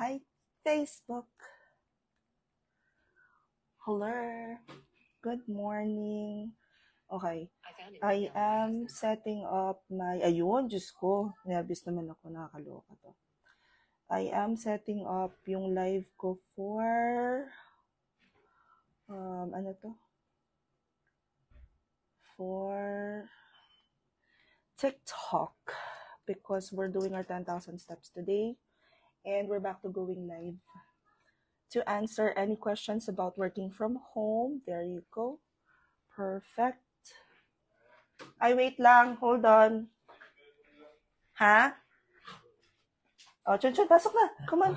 Hi, Facebook. Hello. Good morning. Okay. I am setting up my... Ayun, Diyos ko. Nervous naman ako. Nakakaloka to. I am setting up yung live ko for... ano to? For TikTok. Because we're doing our 10,000 steps today. And we're back to going live. To answer any questions about working from home. There you go. Perfect. Ay, wait lang. Hold on. Ha? Oh, Chun, pasok na. Come on.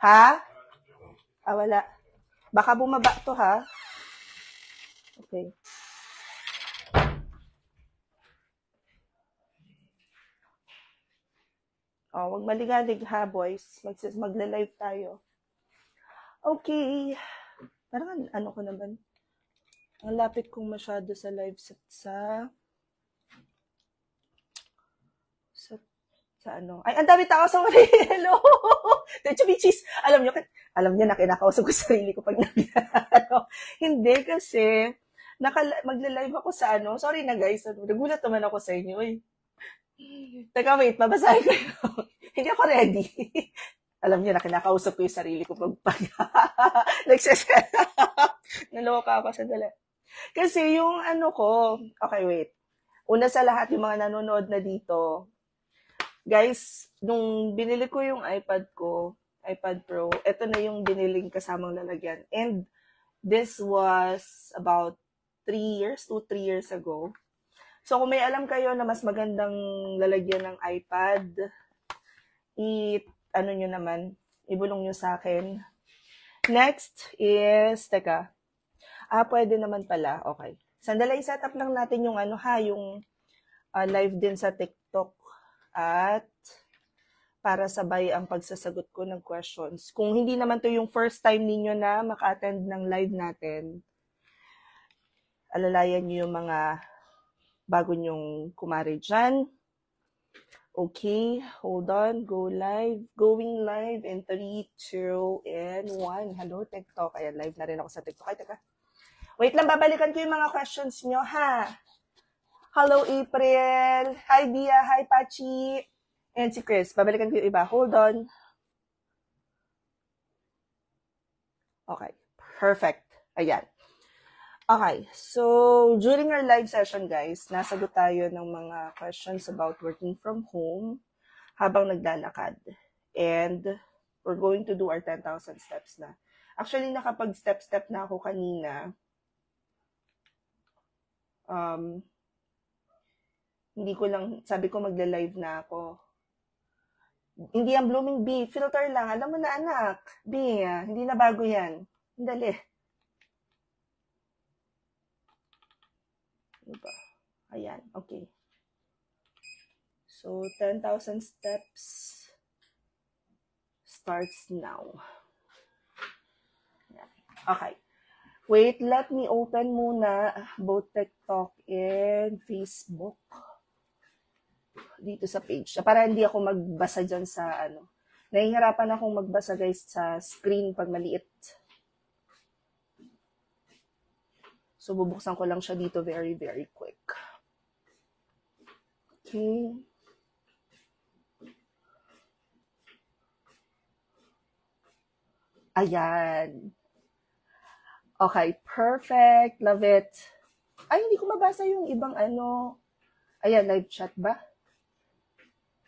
Ha? Ah, wala. Baka bumaba to, ha? Okay. Oh, wag maligalig, ha, boys. Magla-live tayo. Okay. Parang ano ko naman. Ang lapit kong masyado sa live sa ano. Ay, ang dami tao sa mga hello. Chubichis. Alam niyo na kinakausap ko sarili ko pag ano. Hindi kasi magla-live ako sa ano. Sorry na guys. Nagulat naman ako sa inyo. Eh. Teka, wait. Babasahin ko yun. Hindi ako ready. Alam niyo na kinakausap ko yung sarili ko pag naloka ako sa dala. Kasi yung ano ko, okay, wait. Una sa lahat, yung mga nanonood na dito, guys, nung binili ko yung iPad Pro, ito na yung biniling kasamang lalagyan. And this was about 2-3 years ago. So, kung may alam kayo na mas magandang lalagyan ng iPad, ano nyo naman, ibulong nyo sa akin. Next is, pwede naman pala. Okay. Sandali, set up lang natin yung yung live din sa TikTok. At para sabay ang pagsasagot ko ng questions. Kung hindi naman to yung first time ninyo na maka-attend ng live natin, alalayan nyo yung mga bago nyong kumare dyan. Okay, hold on. Going live in 3, 2, and 1. Hello, TikTok. Ayan, live na rin ako sa TikTok. Ay, teka. Wait lang, babalikan ko yung mga questions nyo, ha? Hello, April. Hi, Bia. Hi, Pachi. And si Chris. Babalikan ko yung iba. Hold on. Okay. Perfect. Ayan. Okay. So, during our live session, guys, nasagot tayo ng mga questions about working from home habang naglalakad. And we're going to do our 10,000 steps na. Actually, nakapag-step na ako kanina. Hindi ko lang, sabi ko magla-live na ako. Hindi yan blooming bee, filter lang. Alam mo na anak, bee, hindi na bago yan. Dali. Diba? Ayan, okay. So, 10,000 steps starts now. Okay. Wait, let me open muna both TikTok and Facebook. Dito sa page. Para hindi ako magbasa dyan sa ano. Nahihirapan akong magbasa guys sa screen pag maliit. So, bubuksan ko lang siya dito very, very quick. Okay. Ayan. Okay, perfect. Love it. Ay, hindi ko mabasa yung ibang ano. Ayan, live chat ba?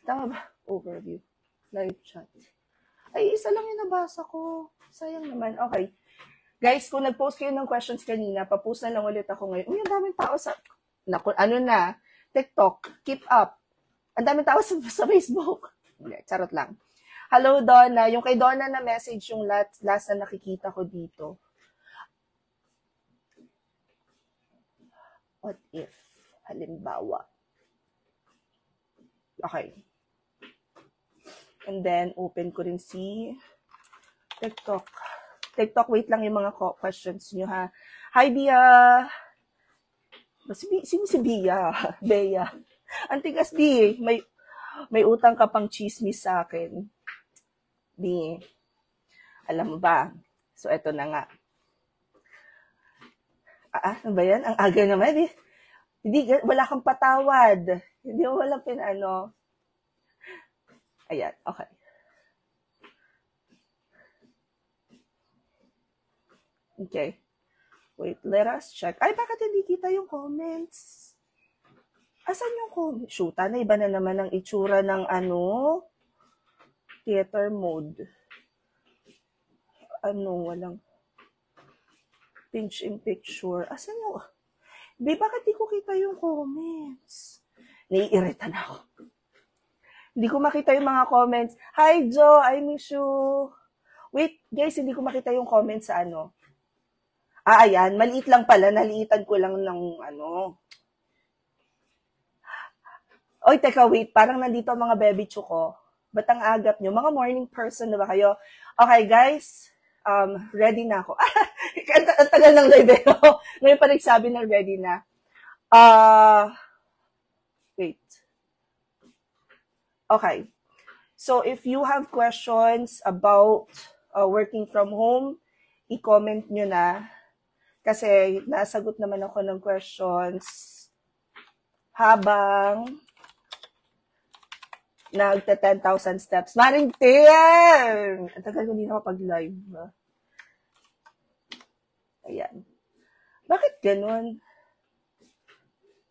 Tama ba? Overview. Live chat. Ay, isa lang yung nabasa ko. Sayang naman. Okay. Guys, kung nag-post kayo ng questions kanina, papost na lang ulit ako ngayon. Uy, ang daming tao sa... Naku, ano na? TikTok. Keep up. Ang daming tao sa Facebook. Hindi, charot lang. Hello, Donna. Yung kay Donna na message yung last na nakikita ko dito. What if? Halimbawa. Okay. And then, open ko rin si TikTok. TikTok, wait lang yung mga questions nyo, ha? Hi, Bia! Sino si Bia? Bea. Antigas, Bia. May utang ka pang chismis sa akin. B. Alam mo ba? So, eto na nga. Ano ba yan? Ang aga naman eh. Hindi, wala kang patawad. Hindi mo walang pinano. Ayan, okay. Okay. Wait, let us check. Ay, bakit hindi kita yung comments? Asan yung comments? Shoota na, iba na naman ang itsura ng theater mode. Walang pinch in picture. Asan yung... bakit di ko kita yung comments? Naiirita na ako. Hindi ko makita yung mga comments. Hi, Jo! I miss you. Wait, guys, hindi ko makita yung comments sa ayan. Maliit lang pala. Naliitan ko lang ng Oy, teka, wait. Parang nandito ang mga baby ko. Ba't ang agap nyo? Mga morning person na ba kayo? Okay, guys. Ready na ako. Ang tagal ng live eh. Ngayon pa nagsabi na ready na. Wait. Okay. So, if you have questions about working from home, i-comment nyo na. Kasi nasagot naman ako ng questions habang nagta 10,000 steps. Maring Tim! Ang tagal ko hindi nakapag-live. Ayan. Bakit ganun?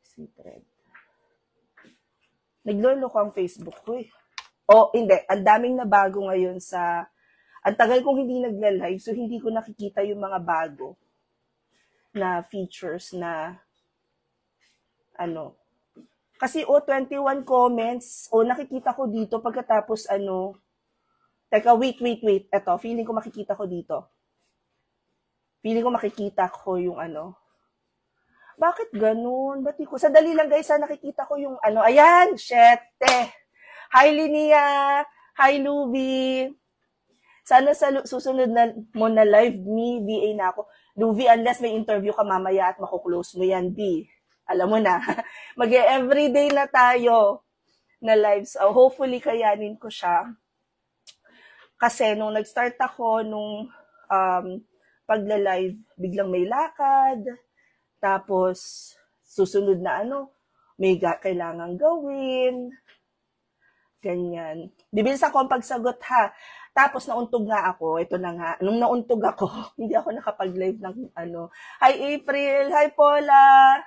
Secret. Naglolo ko ang Facebook ko eh. Hindi. Ang daming nabago ngayon sa... Ang tagal kong hindi nagla-live, so hindi ko nakikita yung mga bago na features na Kasi 21 comments, nakikita ko dito pagkatapos Teka, wait. Eto, feeling ko makikita ko dito. Feeling ko makikita ko yung Bakit ganun? Ba't ko? Sandali lang guys, nakikita ko yung Ayan, shete. Hi Linnea. Hi Luby. Sana sa susunod na mo na live me, VA na ako. Luby, unless may interview ka mamaya at makuklose mo yan, B. Alam mo na. Mag-everyday na tayo na live. So, hopefully, kayanin ko siya. Kasi nung nag-start ako, nung pagla-live, biglang may lakad. Tapos, susunod na may kailangan gawin. Ganyan. Bibilis ako ang pagsagot ha. Tapos, nauntog nga ako. Ito na nga. Nung nauntog ako, hindi ako nakapag-live ng Hi April! Hi Paula!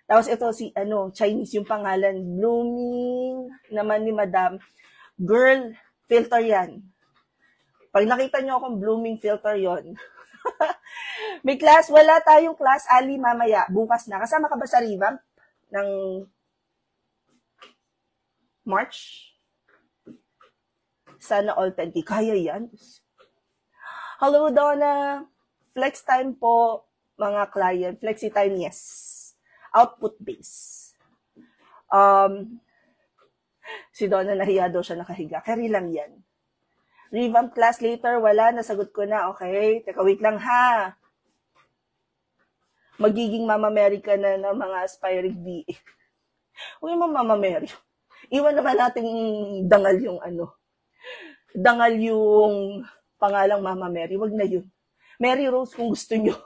Tapos ito Chinese yung pangalan. Blooming naman ni Madam. Girl, filter yan. Pag nakita nyo akong blooming filter yon. May class, wala tayong class, Ali, mamaya, bukas na. Kasama ka ba sa revamp ng March? Sana all 10. Kaya yan. Hello, Donna. Flex time po, mga client. Flexi time, yes. Output base. Si Donna nahiya daw siya nakahiga. Carry lang yan. Revamp class later, wala. Nasagot ko na. Okay. Teka, wait lang ha. Magiging Mama Mary ka na ng mga aspiring VA. Huwag mo Mama Mary. Iwan naman natin dangal yung dangal yung pangalang Mama Mary. Huwag na yun. Mary Rose kung gusto nyo.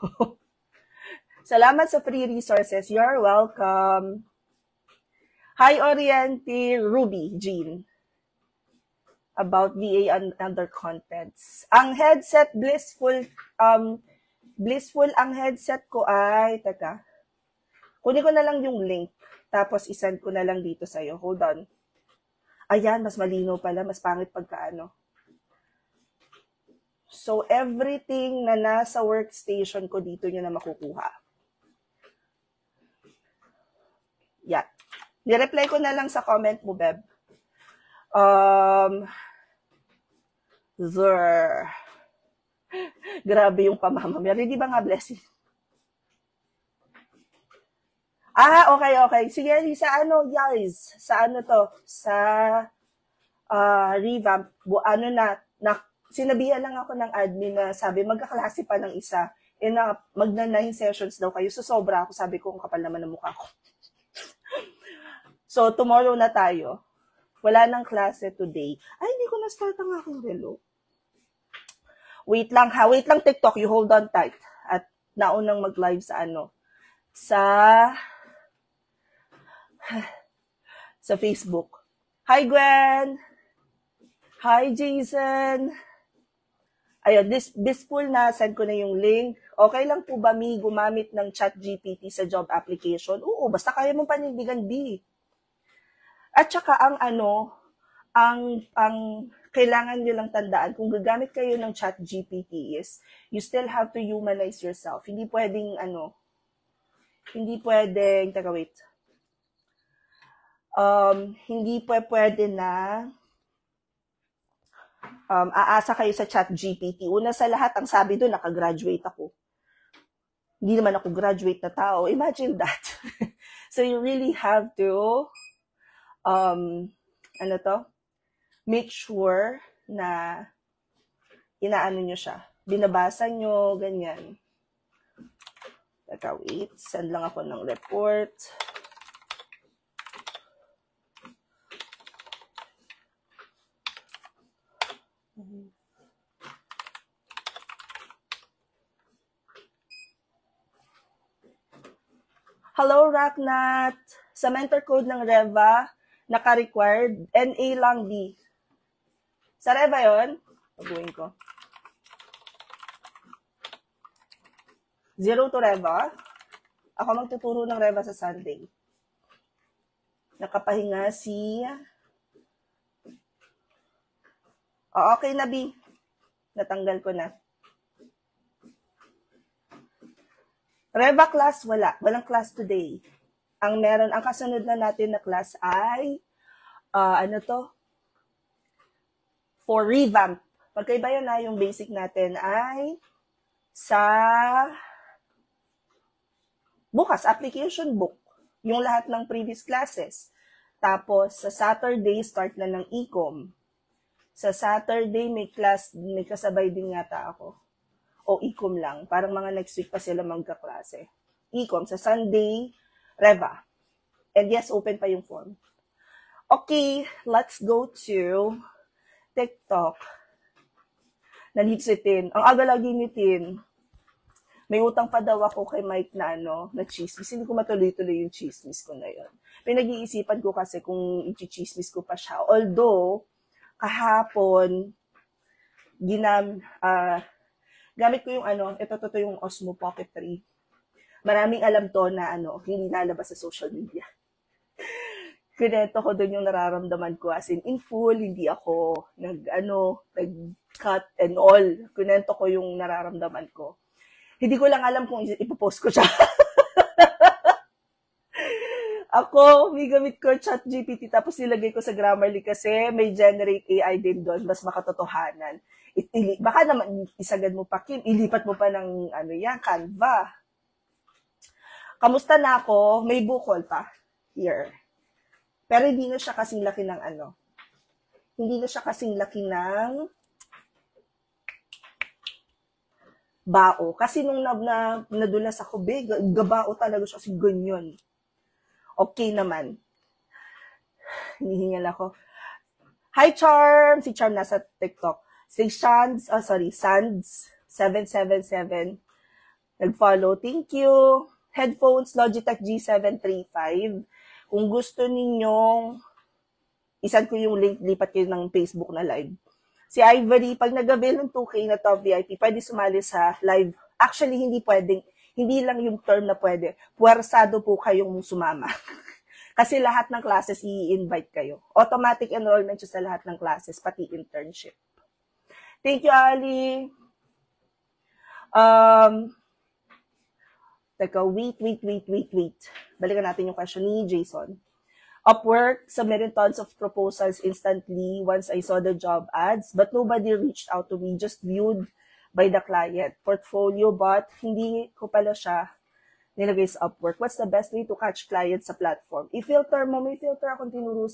Salamat sa free resources. You're welcome. Hi, Oriente Ruby Jean. About VA under contents. Ang headset, blissful ang headset ko ay, teka, kunin ko na lang yung link, tapos isend ko na lang dito sa'yo. Hold on. Ayan, mas malinaw pala, mas pangit pagka So, everything na nasa workstation ko dito nyo na makukuha. Yan. Nireply ko na lang sa comment mo, Beb. Grabe yung pamamamere. Di ba nga blessing? Okay. Sige, sa guys? Sa to? Sa revamp. Sinabihan lang ako ng admin na sabi, magkaklase pa ng isa. Magna 9 sessions daw kayo. So, sobra ako. Sabi ko, ang kapal naman ng mukha ko. So, tomorrow na tayo. Wala nang klase today. Ay, hindi ko na-start ang aking relo. Wait lang ha. Wait lang, TikTok. You hold on tight. At naunang mag-live sa sa Facebook. Hi, Gwen! Hi, Jason! Ayun, this full na, send ko na yung link. Okay lang po ba, Mi, gumamit ng ChatGPT sa job application? Oo, basta kaya mong panindigan, B. At saka ang kailangan nyo lang tandaan, kung gagamit kayo ng ChatGPT is, you still have to humanize yourself. Hindi pwedeng, teka wait. Hindi pwede na aasa kayo sa ChatGPT. Una sa lahat, ang sabi doon, nakagraduate ako. Hindi naman ako graduate na tao. Imagine that. So you really have to, make sure na inaano nyo siya. Binabasa nyo, ganyan. Teka, wait. Send lang ako ng report. Hello, Raknat. Sa mentor code ng Reva, naka-required, NA lang D. Sa Reva yun? Pagbuhin ko. 0 to Reva. Ako magtuturo ng Reva sa Sunday. Nakapahinga si... okay na, B. Natanggal ko na. Reva class, wala. Walang class today. Ang kasunod na natin na class ay, for revamp. Magkaiba yun na, yung basic natin ay sa bukas, application book. Yung lahat ng previous classes. Tapos, sa Saturday, start na ng Ecom. Sa Saturday, may kasabay din yata ako. O Ecom lang. Parang mga next week pa sila magkaklase. Ecom. Sa Sunday, Reva. And yes, open pa yung form. Okay, let's go to TikTok. Nandito si Tin. Ang aga lagi ni Tin. May utang pa daw ako kay Mike na na chismis. Hindi ko matuloy-tuloy yung chismis ko na yun. Pinag-iisipan ko kasi kung i-chismis ko pa siya. Although, kahapon, gamit ko yung ito yung Osmo Pocket 3. Maraming alam to na hindi nalabas sa social media. Kunento ko doon yung nararamdaman ko as in full, hindi ako nag-cut and all. Kunento ko yung nararamdaman ko. Hindi ko lang alam kung ipopost ko siya. Ako, may gamit ko ChatGPT tapos nilagay ko sa Grammarly kasi may generate AI din doon, mas makatotohanan. Baka naman isagad mo pa, Kim, ilipat mo pa ng Canva. Kamusta na ako? May bukol pa. Here. Pero hindi na siya kasing laki ng Hindi na siya kasing laki ng bao. Kasi nung nadulas ako, gabao talaga siya kasi ganyan. Okay naman. Hinihingal ako. Hi, Charm! Si Charm nasa TikTok. Si Sands777 nag-follow. Thank you. Headphones, Logitech G735. Kung gusto ninyong isan ko yung link, lipat kayo ng Facebook na live. Si Ivory, pag nag-avail ng 2K na top VIP, pwede sumali sa live. Actually, hindi lang yung term na pwede. Puwersado po kayong sumama. Kasi lahat ng classes, i-invite kayo. Automatic enrollment sa lahat ng classes, pati internship. Thank you, Ali. Teka, wait. Balikan natin yung question ni Jason. Upwork submitted tons of proposals instantly once I saw the job ads, but nobody reached out to me, just viewed by the client. Portfolio, but hindi ko pala siya nilagay sa Upwork. What's the best way to catch clients sa platform? I-filter mo, may filter akong tinuro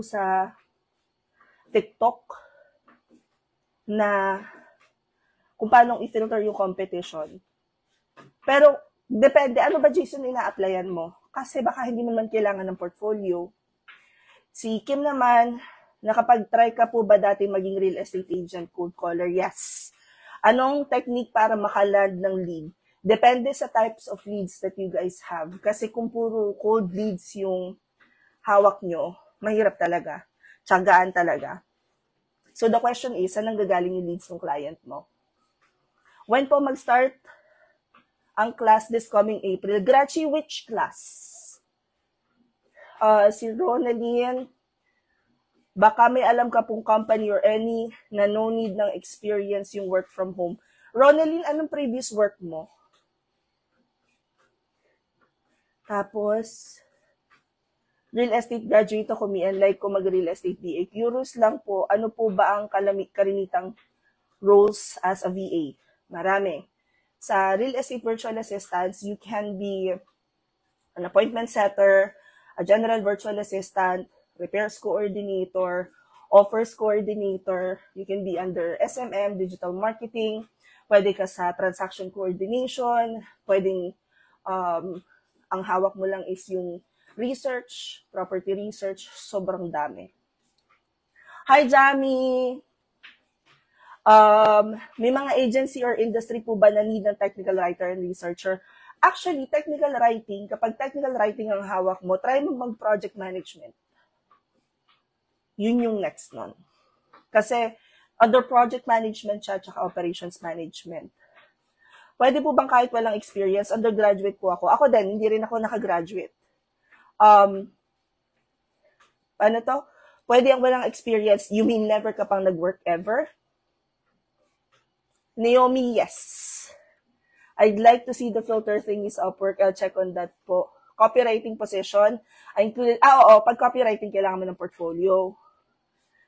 sa TikTok na kung paano i-filter yung competition. Pero, depende. Ano ba, Jason, ina-applyan mo? Kasi baka hindi mo naman kailangan ng portfolio. Si Kim naman, Nakapag-try ka po ba dati maging real estate agent, cold caller? Yes. Anong technique para makaland ng lead? Depende sa types of leads that you guys have. Kasi kung puro cold leads yung hawak nyo, mahirap talaga. Tiyagaan talaga. So the question is, saan nanggagaling yung leads ng client mo? When po mag-start ang class this coming April? Grachi, which class? Si Ronaldine, baka may alam ka pong company or any na no need ng experience yung work from home. Ronaldine, anong previous work mo? Tapos, real estate graduate ako, me and like ko mag-real estate VA. Curious lang po, ano po ba ang karinitang roles as a VA? Marami. Sa real estate virtual assistants, you can be an appointment setter, a general virtual assistant, repairs coordinator, offers coordinator. You can be under SMM, digital marketing. Pwede ka sa transaction coordination. Pwedeng ang hawak mo lang is yung research, property research. Sobrang dami. Hi, Jamie! May mga agency or industry po ba na need ng technical writer and researcher? Actually, technical writing, kapag technical writing ang hawak mo, try mo mag-project management. Yun yung next nun. Kasi, under project management siya, tsaka operations management. Pwede po bang kahit walang experience? Undergraduate po ako. Ako din, hindi rin ako nakagraduate. Ano to? Pwede ang walang experience. You mean never ka pang nag-work ever? Naomi, yes. I'd like to see the filter thing is Upwork. I'll check on that po. Copywriting position. I included, oo, pag copywriting, kailangan mo ng portfolio.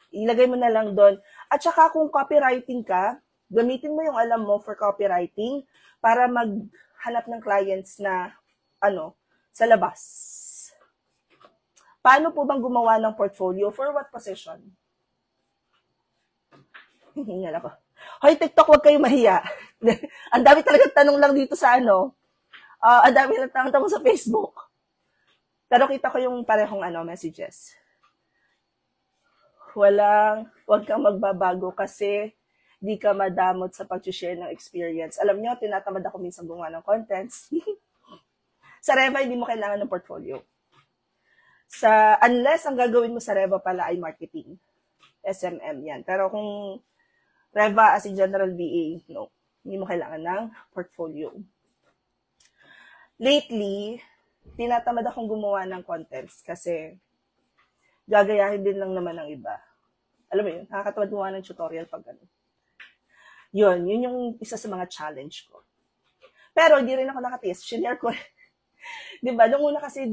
Ilagay mo na lang doon. At saka kung copywriting ka, gamitin mo yung alam mo for copywriting para maghanap ng clients na, sa labas. Paano po bang gumawa ng portfolio? For what position? Hingal ako. Hoy, TikTok, huwag kayo mahiya. Ang dami talagang tanong lang dito sa ang dami lang tanong sa Facebook. Pero kita ko yung parehong messages. Huwag kang magbabago kasi di ka madamot sa pag-share ng experience. Alam nyo, tinatamad ako minsan gumawa ng contents. Sa Reva, hindi mo kailangan ng portfolio. Unless ang gagawin mo sa Reva pala ay marketing. SMM yan. Pero kung Reva as a general VA, no. Hindi mo kailangan ng portfolio. Lately, tinatamad akong gumawa ng contents kasi gagayahin din lang naman ng iba. Alam mo yun, nakakatamad gumawa ng tutorial pag gano'n. Yun yung isa sa mga challenge ko. Pero hindi rin ako nakatiis. Shinare ko. Diba? Nung una kasi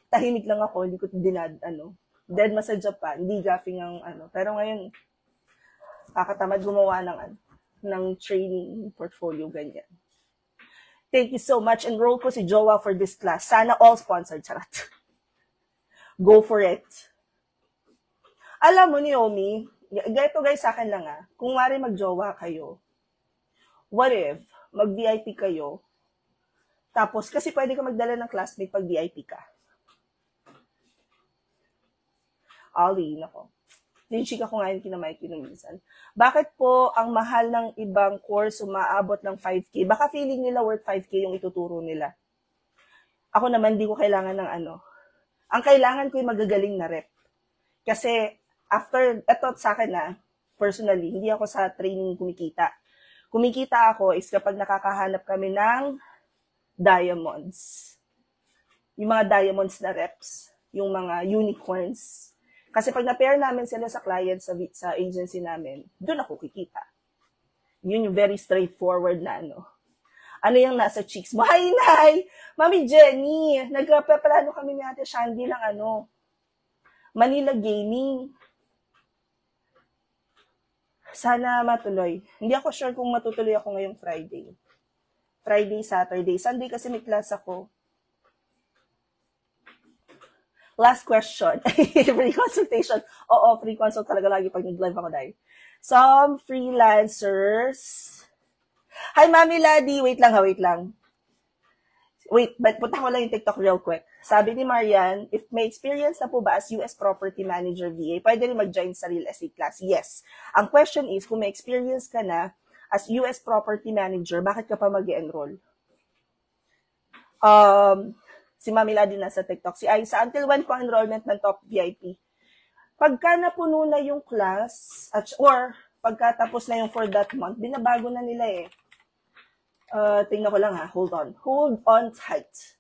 tahimik lang ako, hindi ko dead ma sa Japan, hindi gaffing ang Pero ngayon, kakatamad gumawa ng training portfolio, ganyan. Thank you so much. Enroll ko si Jowa for this class. Sana all sponsored. Charot. Go for it. Alam mo, Naomi, ganito guys sa akin lang kung wari mag-jowa kayo, what if mag-VIP kayo, tapos kasi pwede ka magdala ng classmate pag VIP ka. Ali, nako. Yung chika ko nga yung kinamay minsan. Bakit po ang mahal ng ibang course umaabot ng 5K? Baka feeling nila worth 5K yung ituturo nila. Ako naman, di ko kailangan ng Ang kailangan ko yung magagaling na rep. Kasi, eto sa akin personally, hindi ako sa training kumikita. Kumikita ako is kapag nakakahanap kami ng diamonds. Yung mga diamonds na reps. Yung mga unicorns. Kasi pag na-pair namin sila sa client sa agency namin, doon ako kikita. Yun yung very straightforward na Ano yung nasa cheeks mo? Hi, Nay! Mami Jenny! Nagpaplano kami ni Ate Shandy ng Manila Gaming. Sana matuloy. Hindi ako sure kung matutuloy ako ngayong Friday. Friday, Saturday. Sunday kasi may class ako. Last question. Free consultation. Oo, free consult talaga lagi pag nag-live ako dahil. Some freelancers. Hi, Mami Ladi. Wait lang. Wait, punta ko lang yung TikTok real quick. Sabi ni Marian, if may experience na po ba as US Property Manager VA, pwede rin mag-join sa real estate class? Yes. Ang question is, kung may experience ka na as US Property Manager, bakit ka pa mag-enroll? Si Mami Ladi nasa TikTok. Si Aisa, until when po enrollment ng top VIP? Pagka napuno na yung class, or pagkatapos na yung for that month, binabago na nila eh. Tingnan ko lang ha, hold on tight.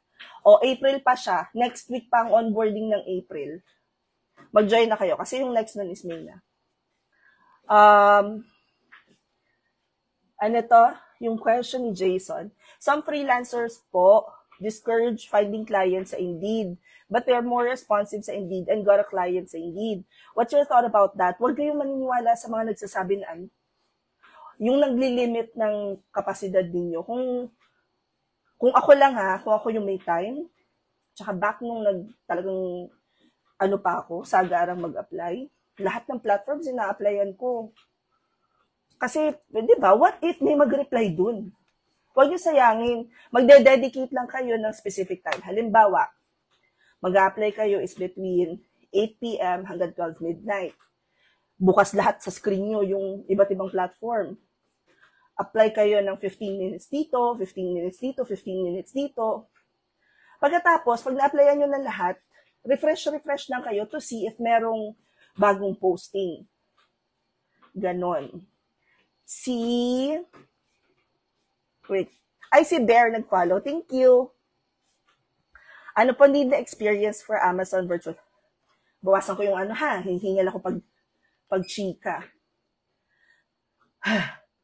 O April pa siya, next week pa ang onboarding ng April. Mag-join na kayo, kasi yung next nun is May na. Ano to? Yung question ni Jason. Some freelancers po discourage finding clients sa Indeed, but they're more responsive sa Indeed and got a client sa Indeed. What's your thought about that? Huwag kayong maniniwala sa mga nagsasabi na yung naglilimit ng kapasidad ninyo. Kung ako lang kung ako yung may time, tsaka back nung talagang pa ako, sagarang mag-apply, lahat ng platforms ina-applyan ko. Kasi, di ba, what if may mag-reply dun? Huwag nyo sayangin. Magde-dedicate lang kayo ng specific time. Halimbawa, mag-apply kayo is between 8 p.m. hanggang 12 midnight. Bukas lahat sa screen nyo yung iba't ibang platform. Apply kayo ng 15 minutes dito, 15 minutes dito, 15 minutes dito. Pagkatapos, pag na-applyan nyo na lahat, refresh lang kayo to see if merong bagong posting. Ganon. Si Bear nag-follow. Thank you. Ano po need na experience for Amazon Virtual? Bawasan ko yung hihingal ako pag-chika.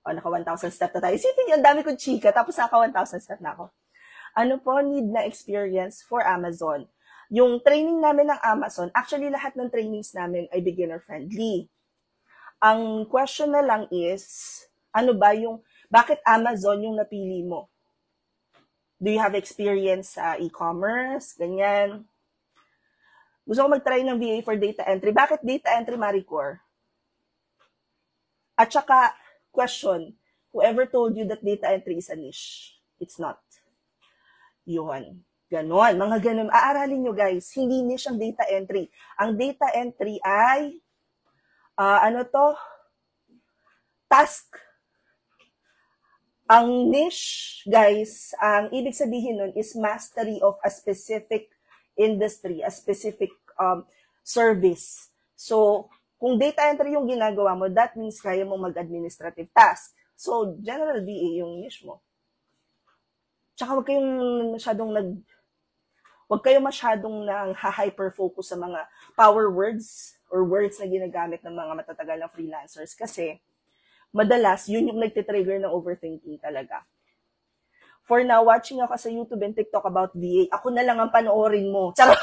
Naka 1,000 step na tayo. Isipin niyo, ang dami kong chika, tapos naka 1,000 step na ako. Ano po need na experience for Amazon? Yung training namin ng Amazon, actually lahat ng trainings namin ay beginner-friendly. Ang question na lang is, bakit Amazon yung napili mo? Do you have experience sa e-commerce? Ganyan. Gusto ko mag-try ng VA for data entry. Bakit data entry, Maricor? At saka, question, whoever told you that data entry is a niche? It's not. Yun. Ganon. Mga ganon. Aaralin nyo guys, hindi niche ang data entry. Ang data entry ay, task. Ang niche, guys, ang ibig sabihin nun is mastery of a specific industry, a specific service. So, kung data entry yung ginagawa mo, that means kaya mo mag-administrative task. So, general VA yung niche mo. Tsaka huwag kayong masyadong hyper-focus sa mga power words or words na ginagamit ng mga matatagal na freelancers kasi madalas, yun yung nagtitrigger ng overthinking talaga. For now, watching ako sa YouTube and TikTok about VA, ako na lang ang panoorin mo. Charot!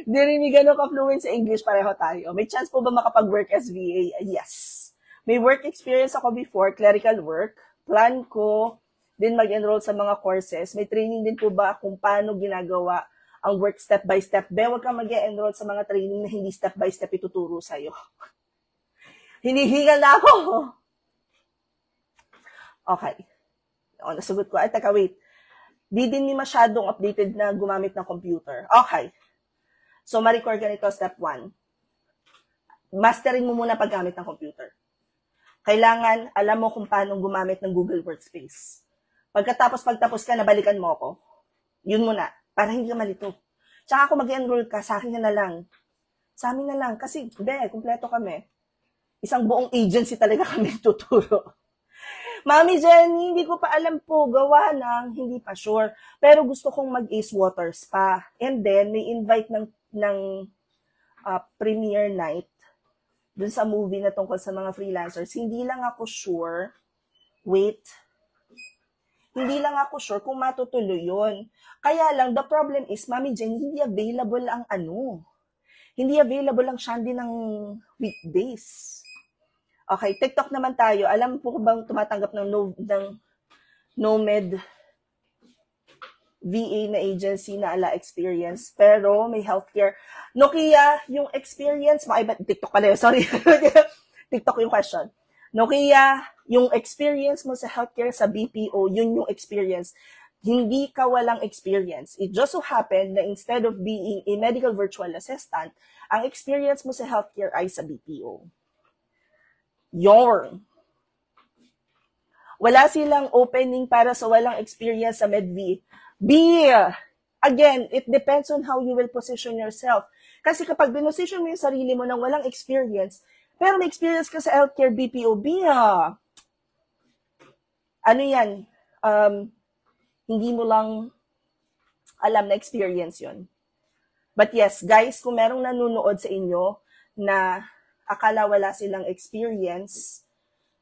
Dirinigan ako ka-fluent sa English, pareho tayo. May chance po ba makapag-work as VA? Yes. May work experience ako before, clerical work. Plan ko din mag-enroll sa mga courses. May training din po ba kung paano ginagawa ang work step by step? Huwag kang mag-enroll sa mga training na hindi step by step ituturo sa'yo. Hinihingal na ako. Okay. Nasagot ko. Ay, teka, wait. Di din masyadong updated na gumamit ng computer. Okay. So, ma-record ganito, step 1. Masterin mo muna paggamit ng computer. Kailangan, alam mo kung paano gumamit ng Google Workspace. Pagtapos ka, nabalikan mo ako. Yun muna. Para hindi ka malito. Tsaka kung mag-enroll ka, sa akin na lang. Sa amin na lang. Kasi, kumpleto kami. Isang buong agency talaga kami tuturo. Mami Jenny, hindi ko pa alam po, gawa ng hindi pa sure. Pero gusto kong mag-Ace Waters pa. And then, may invite ng premiere night dun sa movie na tungkol sa mga freelancers. Hindi lang ako sure. Wait. Hindi lang ako sure kung matutuloy yun. Kaya lang, the problem is, Mami Jenny, hindi available ang Hindi available ang Shandy ng weekdays. Okay, TikTok naman tayo. Alam po bang tumatanggap ng Nomad VA na agency na ala experience, pero may healthcare. Nokia, yung experience mo, TikTok pala yun, sorry. TikTok yung question. Nokia, yung experience mo sa healthcare sa BPO, yun yung experience. Hindi ka walang experience. It just so happened na instead of being a medical virtual assistant, ang experience mo sa healthcare ay sa BPO. Yorn. Wala silang opening para sa walang experience sa MedV. Again, it depends on how you will position yourself. Kasi kapag binosisyon mo yung sarili mo ng walang experience, pero may experience ka sa healthcare BPO, ano yan? Hindi mo lang alam na experience yon. But yes, guys, kung merong nanonood sa inyo na akala wala silang experience,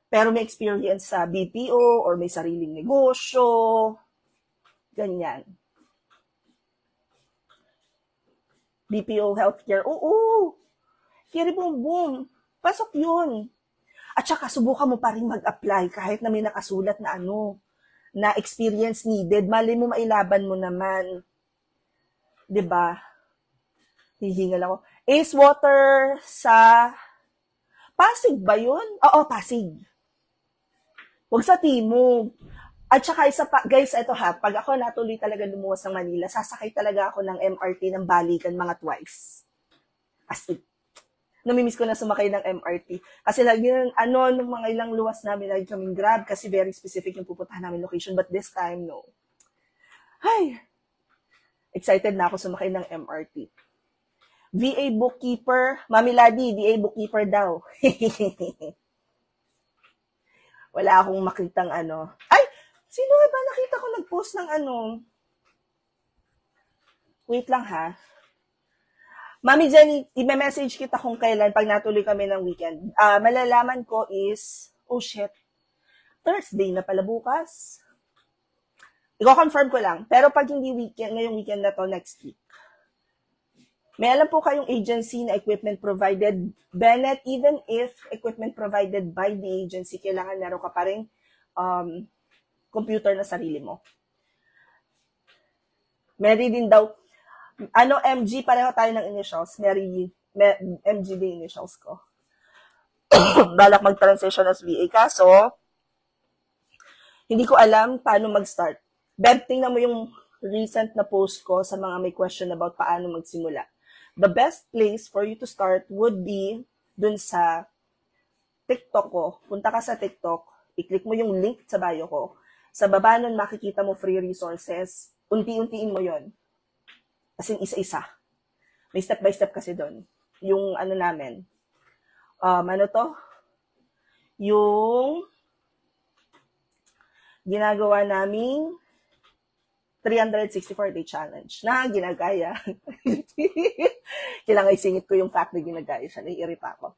pero may experience sa BPO or may sariling negosyo, ganyan. BPO healthcare, oo, kiri boom boom, pasok yun. At saka subukan mo pa rin mag-apply kahit na may nakasulat na na experience needed, mali mo mailaban mo naman. 'Di ba? Hihingal ako. Ace Water sa Pasig ba 'yun? Oo, Pasig. Huwag sa Timog. At saka isa pa, guys, ito ha, pag ako natuloy talaga lumuwas ng Manila, sasakay talaga ako ng MRT ng balikan mga twice. As in, namimiss ko na sumakay ng MRT. Kasi lagi nung mga ilang luwas namin, lagi kaming Grab kasi very specific yung pupuntahan namin location. But this time, no. Ay, excited na ako sumakay ng MRT. VA bookkeeper, Mami Ladi, VA bookkeeper daw. Wala akong makitang Ay, sino ba nakita ko nag-post ng Wait lang ha. Mami Jenny, i-message kita kung kailan pag natuloy kami ng weekend. Malalaman ko is, oh shit, Thursday na pala bukas. I-confirm ko lang. Pero pag hindi weekend, ngayong weekend na to, next week. May alam po kayong agency na equipment provided, Bennett, even if equipment provided by the agency, kailangan meron ka pa rin computer na sarili mo. Mary din daw, MG, pareho tayo ng initials. MG din initials ko. Balak mag-transition as VA. Kaso, hindi ko alam paano mag-start. Beb, tingnan mo yung recent na post ko sa mga may question about paano magsimula. The best place for you to start would be dun sa TikTok ko. Punta ka sa TikTok, i-click mo yung link sa bio ko. Sa baba nun, makikita mo free resources. Unti-untiin mo yon. As in, isa-isa. May step-by-step kasi doon. Yung namin. Yung ginagawa naming 364-day challenge na ginagaya. Kailangan isingit ko yung fact na ginagaya siya. Naiirita ako.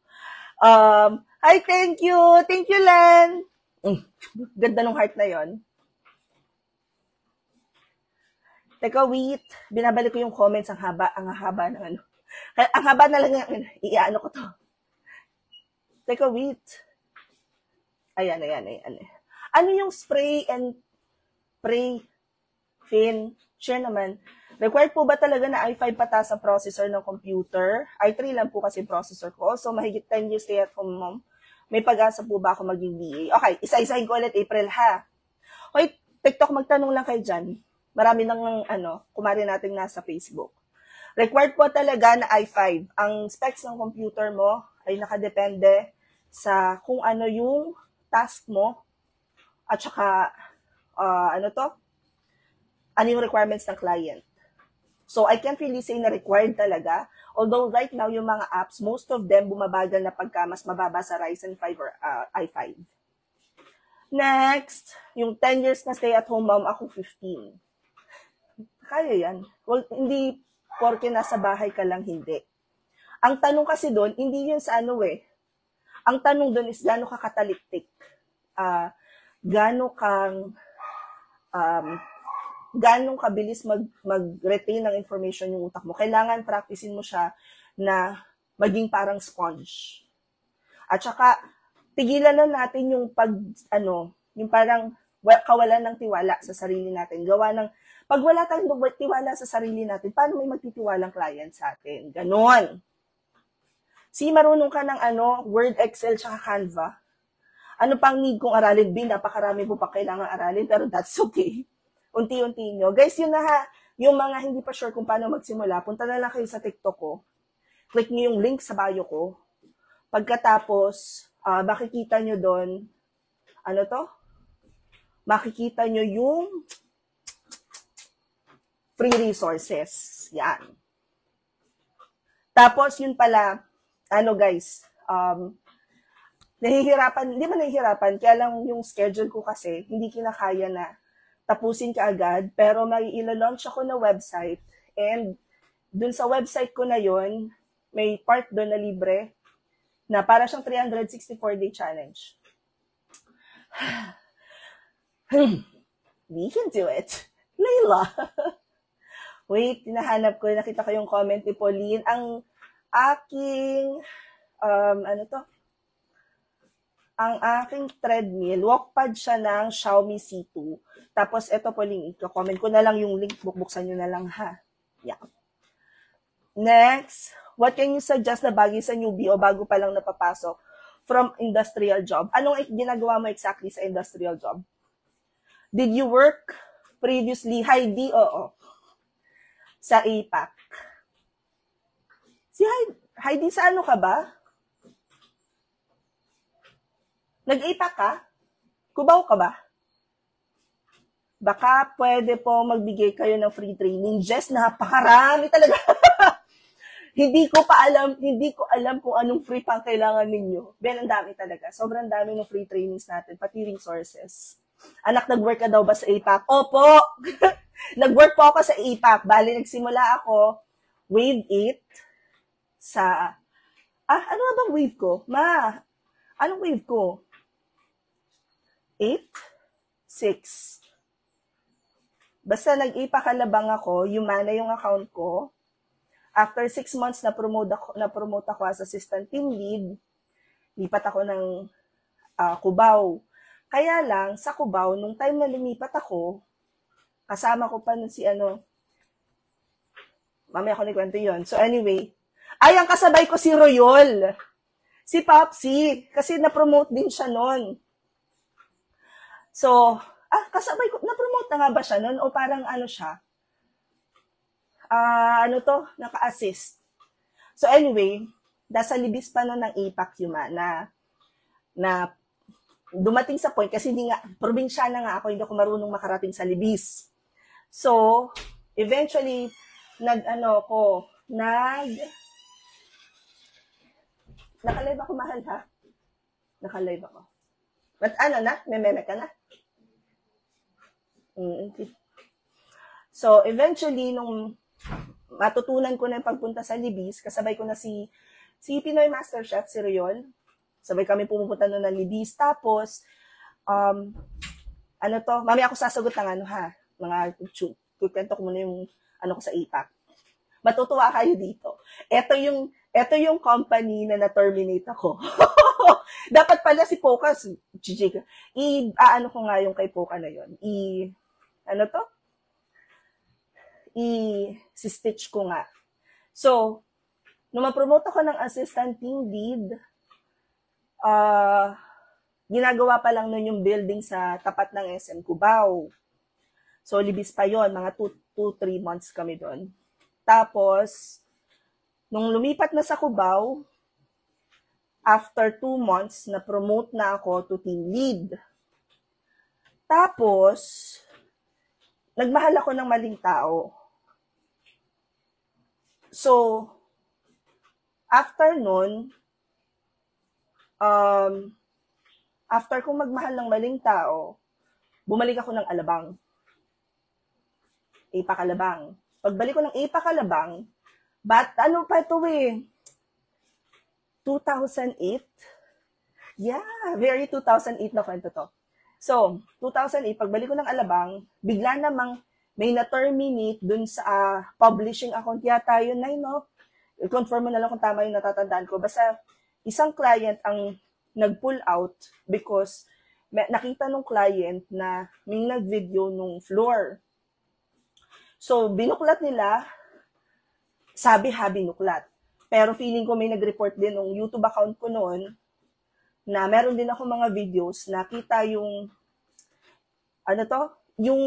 Hi, thank you! Thank you, Len! Ganda ng heart na yon. Teka, wait. Binabalik ko yung comments. Ang haba ng Ang haba na lang iano ko to. Teka, wait. Ayan. Ano yung spray and pray fin? Share naman. Required po ba talaga na i5 pataas ang processor ng computer? i3 lang po kasi processor ko. So, mahigit 10 years stay at home mom. May pag-asa po ba ako maging VA? Okay, isa-isahin ko ulit April ha. Okay, TikTok, magtanong lang kayo dyan. Marami nang kumari natin nasa Facebook. Required po talaga na i5. Ang specs ng computer mo ay nakadepende sa kung ano yung task mo at saka ano yung requirements ng client. So, I can't really say na required talaga. Although right now, yung mga apps, most of them bumabagal na pagka mas mababa sa Ryzen 5 or i5. Next, yung 10 years na stay-at-home mom, ako 15. Kaya yan. Well, hindi porke nasa bahay ka lang, hindi. Ang tanong kasi doon, hindi yun sa Ang tanong doon is gaano ka kataliktik. Gaano kabilis mag-retain ng information yung utak mo. Kailangan practicein mo siya na maging parang sponge. At saka, tigilan na natin yung yung parang kawalan ng tiwala sa sarili natin. Pag wala tayong tiwala sa sarili natin, paano may magtitiwalang client sa atin? Ganon. Marunong ka ng Word, Excel, tsaka Canva. Ano pang need kong aralin? Napakarami mo pa kailangan aralin, pero that's okay. unti-unti nyo. Guys, yun na ha, yung mga hindi pa sure kung paano magsimula, punta na lang kayo sa TikTok ko. Click nyo yung link sa bio ko. Pagkatapos, makikita nyo doon, ano to? Makikita nyo yung free resources. Yan. Tapos, yun pala, ano guys, nahihirapan, hindi man nahihirapan, kaya lang yung schedule ko kasi, hindi kinakaya na tapusin ka agad, pero may ilo-launch ako na website, and dun sa website ko na yon may part doon na libre, na para siyang 364-day challenge. We can do it. Layla. Wait, hinahanap ko, nakita ko yung comment ni Pauline. Ang aking, ang aking treadmill, walkpad siya ng Xiaomi C2. Tapos, eto Pauline, i-comment ko na lang yung link, buksan nyo na lang ha. Yeah. Next, what can you suggest na bagay sa newbie o bago pa lang napapasok from industrial job? Anong ginagawa mo exactly sa industrial job? Did you work previously? Heidi, oo. Sa APAC. Si Heidi, sa ano ka ba? Nag-APAC ka? Cubao ka ba? Baka pwede po magbigay kayo ng free training. Jess, napakarami talaga. Hindi ko alam kung anong free pang kailangan ninyo. Ben, ang dami talaga. Sobrang dami ng free trainings natin, pati resources. Anak, nag-work ka daw ba sa APAC? Opo! Nag-work po ako sa APAC. Bali, nagsimula ako, wave 8, sa, ano nga bang wave ko? Anong wave ko? 8? 6. Basta nag-APAC Alabang ako, Humana yung account ko. After 6 months, na-promote ako as assistant team lead. Lipat ako ng Cubao. Kaya lang, sa Cubao, nung time na lumipat ako, kasama ko pa nun si mamaya ko nagkwento yun. So anyway, ang kasabay ko si Royol. Si Popsi. Kasi na-promote din siya nun. So, kasabay ko, na-promote na nga ba siya nun? O parang siya? Naka-assist. So anyway, nasa libis pa nun ng APAC Humana na dumating sa point, kasi hindi nga, probinsyana nga ako, hindi ako marunong makarating sa libis. So, eventually, naka-live ako, mahal ha? Naka-live ako. But may meme ka na? Okay. So, eventually, nung matutunan ko na yung pagpunta sa libis, kasabay ko na si Pinoy Master Chef, si Royol. Sabay kami pumupunta nun ng libis. Tapos, mamaya ako sasagot ng mga kwento ko muna yung ko sa APAC. Matutuwa kayo dito. Ito yung company na na-terminate ako. Dapat pala si Pocas, ko nga yung kay Poca na yun. Si-stitch ko nga. So, nung ma-promote ako ng assistant team lead, ginagawa pa lang nun yung building sa tapat ng SM Cubao. So, libis pa yon, mga 2-3 months kami doon. Tapos, nung lumipat na sa Cubao, after 2 months, na-promote na ako to team lead. Tapos, nagmahal ako ng maling tao. So, after nun, after kong magmahal ng maling tao, bumalik ako ng Alabang. APAC Alabang. Pagbalik ko ng APAC Alabang, pa ito 2008? Yeah, very 2008 na kwento to. So, 2008, pagbalik ko ng Alabang, bigla namang may na-terminate dun sa publishing account yata yun na, i-confirm mo na lang kung tama yung natatandaan ko. Basta, isang client ang nag-pull out because nakita nung client na may nag-video nung floor. So, binuklat nila, sabi binuklat. Pero feeling ko may nag-report din ng YouTube account ko noon na meron din ako mga videos na kita yung yung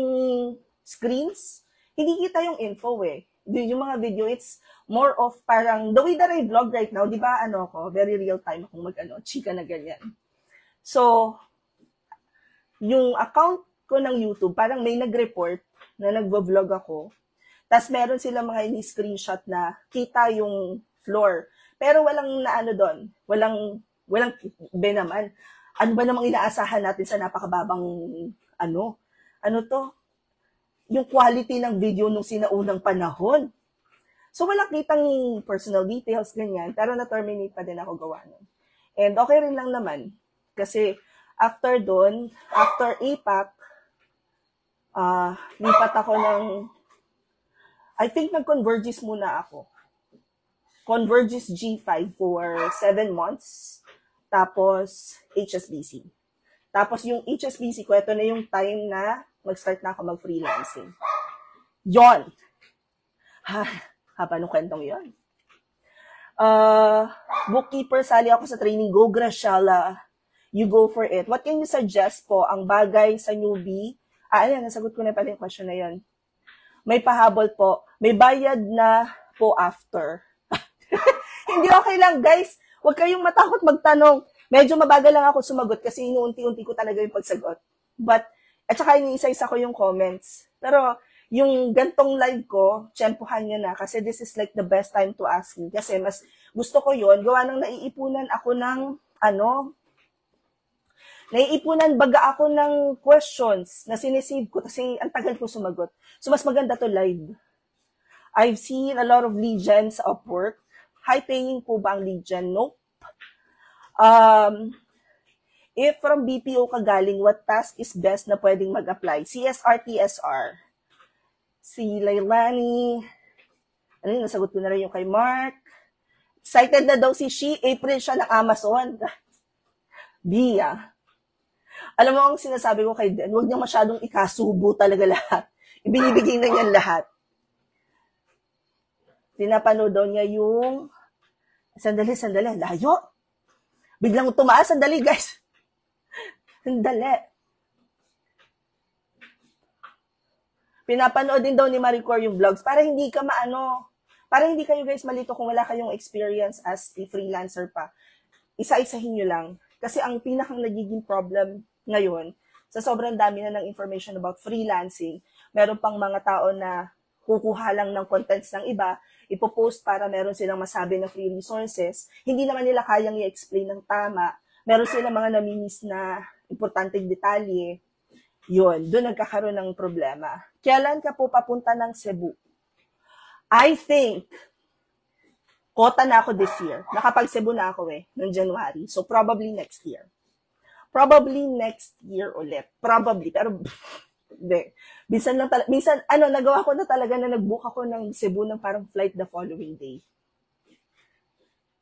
screens, hindi kita yung info eh. Yung mga video, it's more of parang, the way that I vlog right now, di ba very real time akong chika na ganyan. So, yung account ko ng YouTube, parang may nag-report na nagvo-vlog ako, tas meron silang mga ini-screenshot na kita yung floor. Pero walang doon, walang naman. Ano ba namang inaasahan natin sa napakababang yung quality ng video nung sinaunang panahon. So, walang kitang personal details, ganyan, pero na-terminate pa din ako gawa nun. And okay rin lang naman, kasi after APAC, lipat ako I think nag-Convergys muna ako. Convergys G5 for 7 months, tapos HSBC. Tapos yung HSBC ko, ito na yung time na mag-start na ako mag-freelancing. Yon! Haba nung kwentong yon. Bookkeeper, sali ako sa training. Go, Graciela. You go for it. What can you suggest po ang bagay sa newbie? Ayan, nasagot ko na pala yung question na yon. May pahabol po. May bayad na po after. Hindi okay lang, guys. Huwag kayong matakot magtanong. Medyo mabagal lang ako sumagot kasi inuunti-unti ko talaga yung pagsagot. At saka iniisa-isa ko yung comments. Pero, yung gantong live ko, tsempuhan nyo na kasi this is like the best time to ask me. Kasi mas gusto ko yon gawa ng naiipunan ako ng, naiipunan baga ako ng questions na sinisave ko kasi ang tagal ko sumagot. So, mas maganda to live. I've seen a lot of lead gens of work. High-paying po ba ang lead gen? Nope. If from BPO ka galing, what task is best na pwedeng mag-apply? CSR, TSR. Si Lailani. Nasagot ko na rin yung kay Mark. Excited na daw si April siya ng Amazon. Bia. Alam mo ang sinasabi ko kay Den, huwag niya masyadong ikasubo talaga lahat. Ibinibigay na niya lahat. Pinapanood daw niya yung sandali, layo. Biglang tumaas, sandali guys. Sandali. Pinapanood din daw ni Maricor yung vlogs para hindi kayo guys malito kung wala kayong experience as a freelancer pa. Isa-isahin nyo lang. Kasi ang pinakang nagiging problem ngayon, sa sobrang dami na ng information about freelancing, meron pang mga tao na kukuha lang ng contents ng iba, ipopost para meron silang masabi na free resources, hindi naman nila kayang i-explain ng tama, meron silang mga namimiss na importanteng detalye, yun, doon nagkakaroon ng problema. Kailan ka po papunta ng Cebu? I think, kota na ako this year. Nakapag-Cebu na ako noong January. So, probably next year. Probably next year ulit. Probably, pero hindi. Minsan, nagawa ko na talaga na nag-book ako ng Cebu ng parang flight the following day.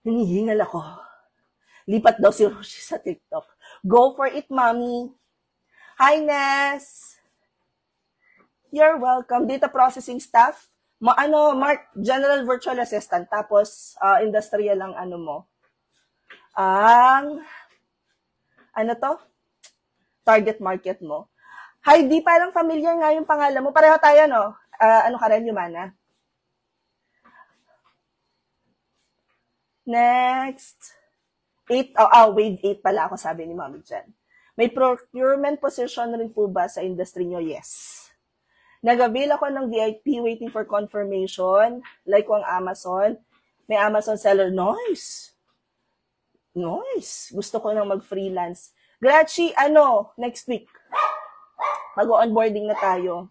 Hinihingal ako. Lipat daw si Roshi sa TikTok. Go for it, mommy. Hi, Ness. You're welcome. Data processing staff. Mark, General Virtual Assistant. Tapos, industrial ang target market mo. Heidi, parang familiar nga yung pangalan mo. Pareho tayo, no? Ka rin, Humana? Next. Wave 8 pala ako, sabi ni Mommy Jen. May procurement position rin po ba sa industry nyo? Yes. Nag-avail ako ng VIP waiting for confirmation. Like ang Amazon. May Amazon seller. Nice. Gusto ko nang mag-freelance. Grachi, next week. Mag-onboarding na tayo.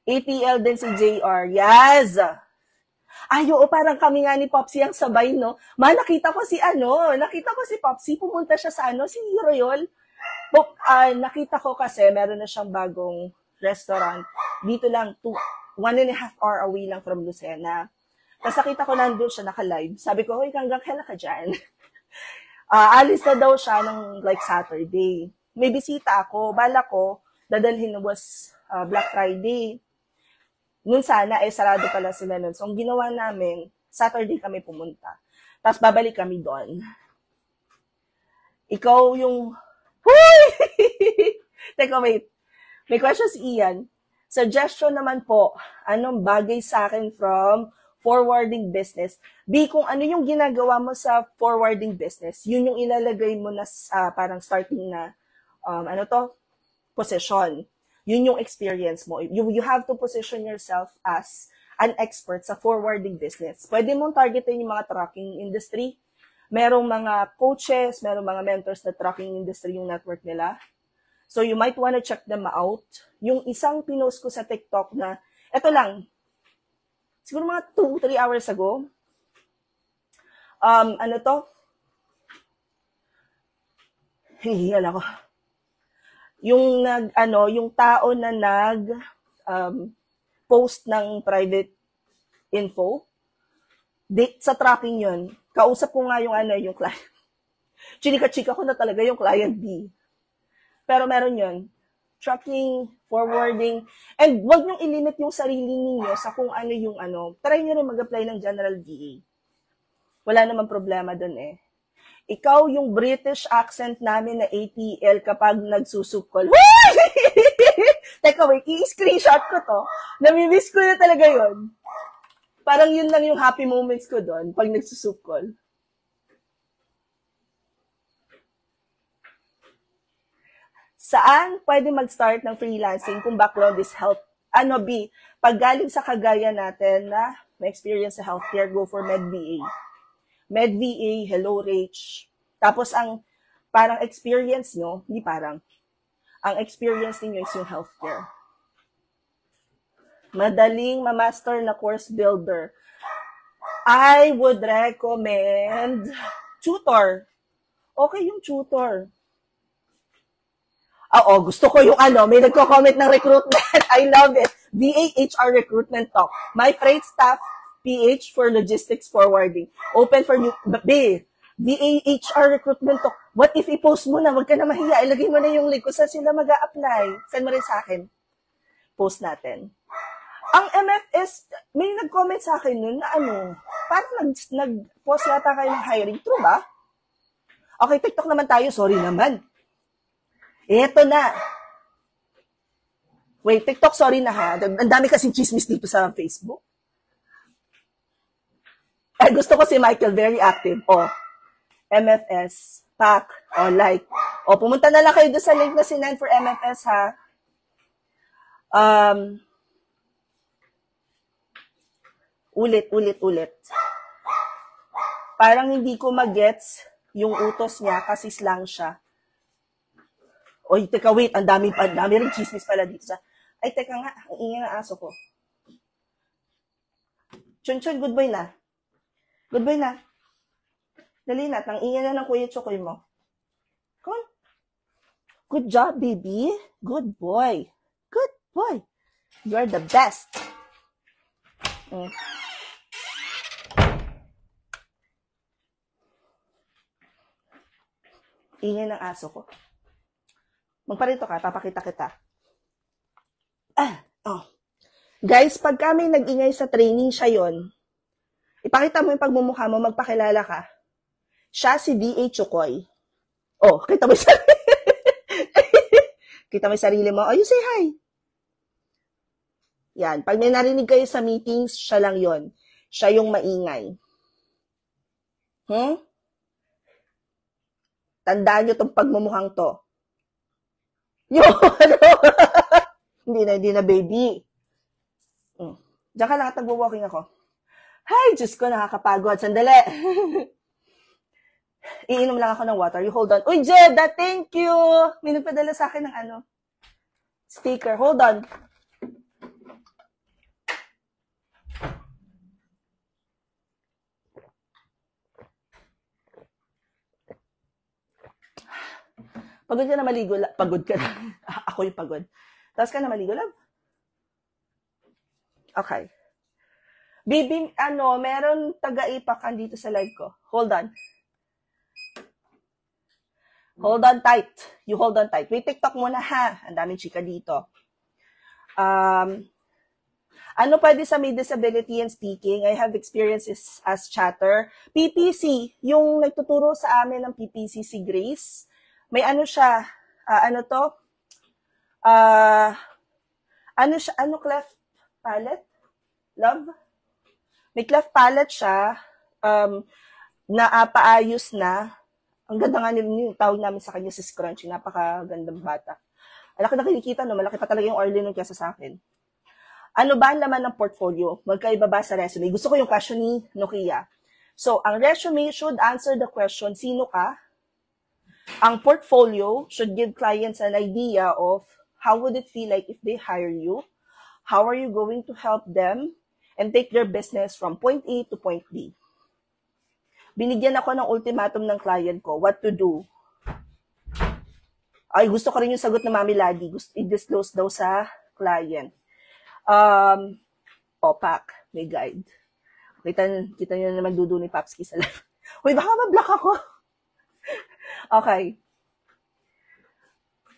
ATL din si JR. Yes! Oo, parang kami nga ni Popsy ang sabay, no? Nakita ko si Popsy, pumunta siya sa si Royal. Nakita ko kasi, meron na siyang bagong restaurant. Dito lang, 1.5 hour away lang from Lucena. Tapos nakita ko nandun siya naka-live. Sabi ko, hoy, hanggang kailan ka dyan? Alis na daw siya ng Saturday. May bisita ako. Bala ko, dadalhin was Black Friday. Nun sana, sarado pala sila nun. So, ang ginawa namin, Saturday kami pumunta. Tapos babalik kami doon. Ikaw yung Huy! Teka, wait. May question si Ian. Suggestion naman po, anong bagay sa akin from forwarding business? B, kung ano yung ginagawa mo sa forwarding business, yun yung ilalagay mo na parang starting na, position. Yun yung experience mo. You have to position yourself as an expert sa forwarding business. Pwede mong targetin yung mga trucking industry. Merong mga coaches, merong mga mentors na trucking industry yung network nila. So you might want to check them out. Yung isang pinost ko sa TikTok na, eto lang, siguro mga 2-3 hours ago, hihiyan ako. Yung tao na post ng private info, sa tracking yun, kausap ko nga yung client. Chinika-chika ko na talaga yung client B. Pero meron yun. Tracking, forwarding, and wag niyong ilimit yung sarili niyo sa kung ano yung Try niyo rin mag-apply ng General VA. Wala namang problema dun eh. Ikaw yung British accent namin na ATL kapag nagsusukol. Teka, wait, i-screenshot ko to. Namimiss ko na talaga yun. Parang yun lang yung happy moments ko doon pag nagsusukol. Saan pwede mag-start ng freelancing kung background is health? B, pag galing sa kagaya natin na may experience sa healthcare, go for MedVA. MedVA, Hello Rach. Tapos parang experience nyo, ang experience niyo is yung healthcare. Madaling ma-master na course builder. I would recommend tutor. Okay yung tutor. Gusto ko yung may nagko-comment ng recruitment. I love it. VAHR recruitment talk. My freight staff PH for logistics forwarding. Open for new VAHR recruitment talk. What if i-post mo na? Huwag ka na mahiya. Ilagay mo na yung link kung saan sila mag-a-apply. Send mo rin sa akin. Post natin. Ang MFS, may nag-comment sa akin nun na parang nag-post yata kayo ng hiring. True ba? Okay, TikTok naman tayo. Sorry naman. Eto na. Wait, TikTok, sorry na ha. Ang dami kasing chismis dito sa Facebook. Gusto ko si Michael, very active. MFS, pack, like. Pumunta na lang kayo doon sa link na sinend for MFS ha. Ulit. Parang hindi ko magets yung utos niya kasi slang siya. Teka, wait, ang dami rin chismis pala dito sa... Ay, teka nga, ang ingay ng aso ko. Chun, good boy na. Good boy na. Dali na, ang ingay na ng Kuya Chokoy mo. Come on. Good job, baby. Good boy. Good boy. You're the best. Ingay ng aso ko. Magparito ka, papakita kita. Guys, pag kami nag-ingay sa training, siya yon. Ipakita mo yung pagmumukha mo, magpakilala ka. Siya si D.A. Chokoy. Kita mo yung sarili. Kita mo yung sarili mo. You say hi. Yan. Pag may narinig kayo sa meetings, siya lang yon. Siya yung maingay. Tandaan nyo itong pagmumukhang to. Hindi na, baby. Diyan ka lang at nagwo-walking ako. Hi, Diyos ko, nakakapagod. Sandali. Iinom lang ako ng water. You hold on. Uy, Jedda, thank you. May nagpadala sa akin ng sticker. Hold on. Pagod ka na maligo. Pagod ka na. Ako yung pagod. Tapos ka na maligo, love. Okay. Bibi, meron taga-ipakan dito sa live ko. Hold on. Hold on tight. You hold on tight. Wait, TikTok muna ha. Ang daming chika dito. Pwede sa may disability and speaking? I have experiences as chatter. PPC, yung nagtuturo sa amin ng PPC si Grace. May ano siya, ano to? Ano siya, ano cleft palate? Love? May cleft palate siya, na paayos na. Ang ganda nga yung tawag namin sa kanya, sis Crunchy, napakagandang bata. Alaki na kinikita, no? Malaki pa talaga yung Orly nun kesa sa akin. Ano ba ang laman ng portfolio? Magkaiba ba sa resume? Gusto ko yung question ni Nokia. So, ang resume should answer the question, sino ka? Ang portfolio should give clients an idea of how would it feel like if they hire you? How are you going to help them and take their business from point A to point B? Binigyan ako ng ultimatum ng client ko, what to do. Ay, gusto ko rin yung sagot ng Mami Ladi. Gusto i-disclose daw sa client. Popak, may guide. Kita nyo na naman dudu ni Papski sa live. Uy, baka ma-block ako. Okay.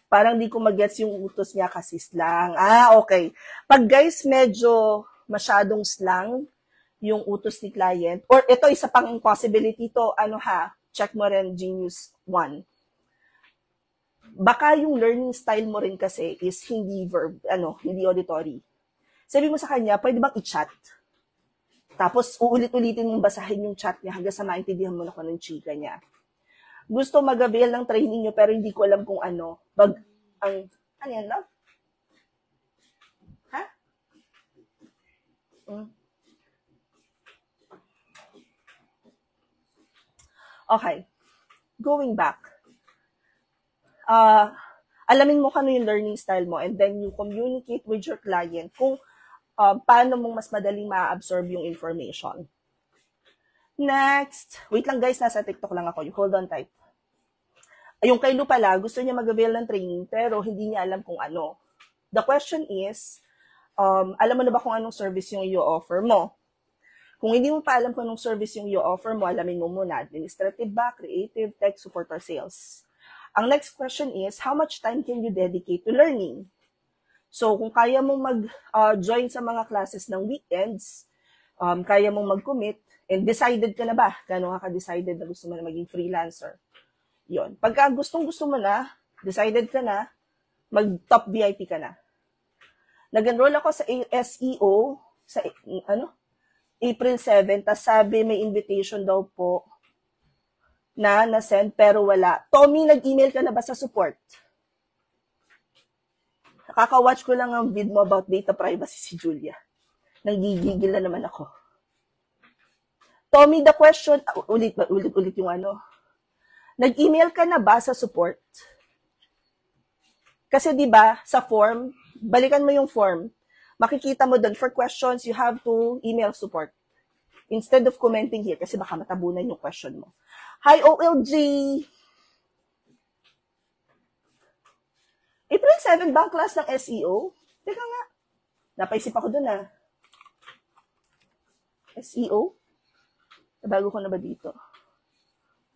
Parang di ko mag-gets yung utos niya kasi slang. Okay. Pag guys, medyo masyadong slang yung utos ni client, or ito, isa pang possibility to, check mo rin Genius 1. Baka yung learning style mo rin kasi is hindi verb, hindi auditory. Sabi mo sa kanya, pwede bang i-chat? Tapos, uulit-ulitin mong basahin yung chat niya hanggang sa maintindihan mo na kung anong chika niya. Gusto mag-avail ng training nyo, pero hindi ko alam kung ano. Ano yan, love? Ha? Okay. Going back. Alamin mo kano yung learning style mo, and then you communicate with your client kung paano mong mas madaling ma-absorb yung information. Next. Wait lang guys, nasa TikTok lang ako. You hold on tight. Yung kay Lu pala, gusto niya mag-avail ng training, pero hindi niya alam kung ano. The question is, alam mo na ba kung anong service yung i-offer mo? Kung hindi mo pa alam kung anong service yung i-offer mo, alamin mo muna, administrative ba, creative, tech, support, or sales. Ang next question is, how much time can you dedicate to learning? So, kung kaya mong mag-join sa mga classes ng weekends, kaya mong mag-commit, and decided ka na ba? Gano'n ka decided na gusto mo na maging freelancer? Yon. Pagka gustong-gusto mo na, decided ka na, mag-top VIP ka na. Nag-enroll ako sa SEO sa April 7, tas sabi may invitation daw po na na-send pero wala. Tommy, nag-email ka na ba sa support? Nakaka-watch ko lang ang vid mo about data privacy si Julia. Nanggigigil na naman ako. Tommy, the question, ulit yung nag-email ka na ba sa support? Kasi 'di ba sa form, balikan mo yung form. Makikita mo doon for questions, you have to email support. Instead of commenting here kasi baka matabunan yung question mo. Hi OLG. April 7 ba ang class ng SEO? Teka nga. Napaisip ako doon SEO? Bago ko na ba dito?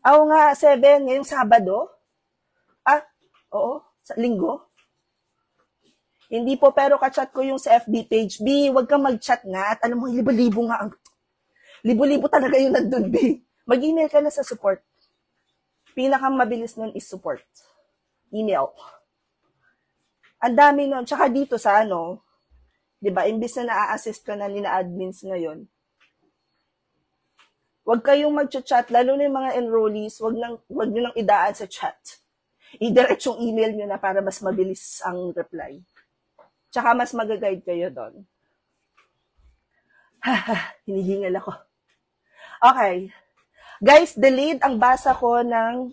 Oo nga, 7, ngayong Sabado. Oo, sa linggo. Hindi po, pero ka-chat ko yung sa FB page. B, wag kang mag-chat nga. At alam mo, libo-libo nga. Libo-libo talaga yung nandun, B. Mag-email ka na sa support. Pinakang mabilis nun is support. Email. Ang dami nun. Tsaka dito sa diba, imbis na na-assist ka na nina-admins ngayon, wag kayong mag-chat, lalo na yung mga enrollees, wag nyo nang idaan sa chat. I-direct yung email nyo na para mas mabilis ang reply. Tsaka mas mag-guide kayo doon. Hinihingal ako. Okay. Guys, delayed ang basa ko ng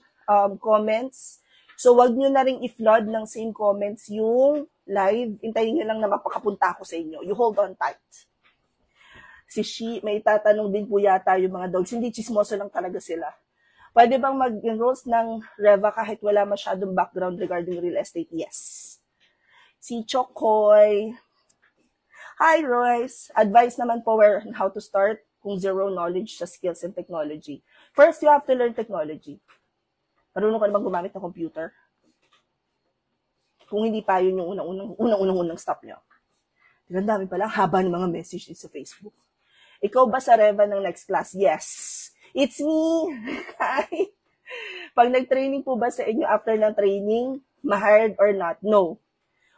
comments. So, wag nyo na rin i-flood ng same comments yung live. Hintayin nyo lang na mapakapunta ako sa inyo. You hold on tight. Si Shi, may tatanong din po yata yung mga dogs. Hindi, chismoso lang talaga sila. Pwede bang mag-enroll ng Reva kahit wala masyadong background regarding real estate? Yes. Si Chokoy. Hi, Royce. Advice naman po where and how to start kung zero knowledge sa skills and technology. First, you have to learn technology. Marunong ka naman gumamit ng computer? Kung hindi pa, yun yung unang-unang stop nyo. Ang dami pala, haba ng mga messages sa Facebook. Ikaw ba sa Reva ng next class? Yes. It's me. Hi. Pag nag-training po ba sa inyo after ng training, ma-hired or not? No.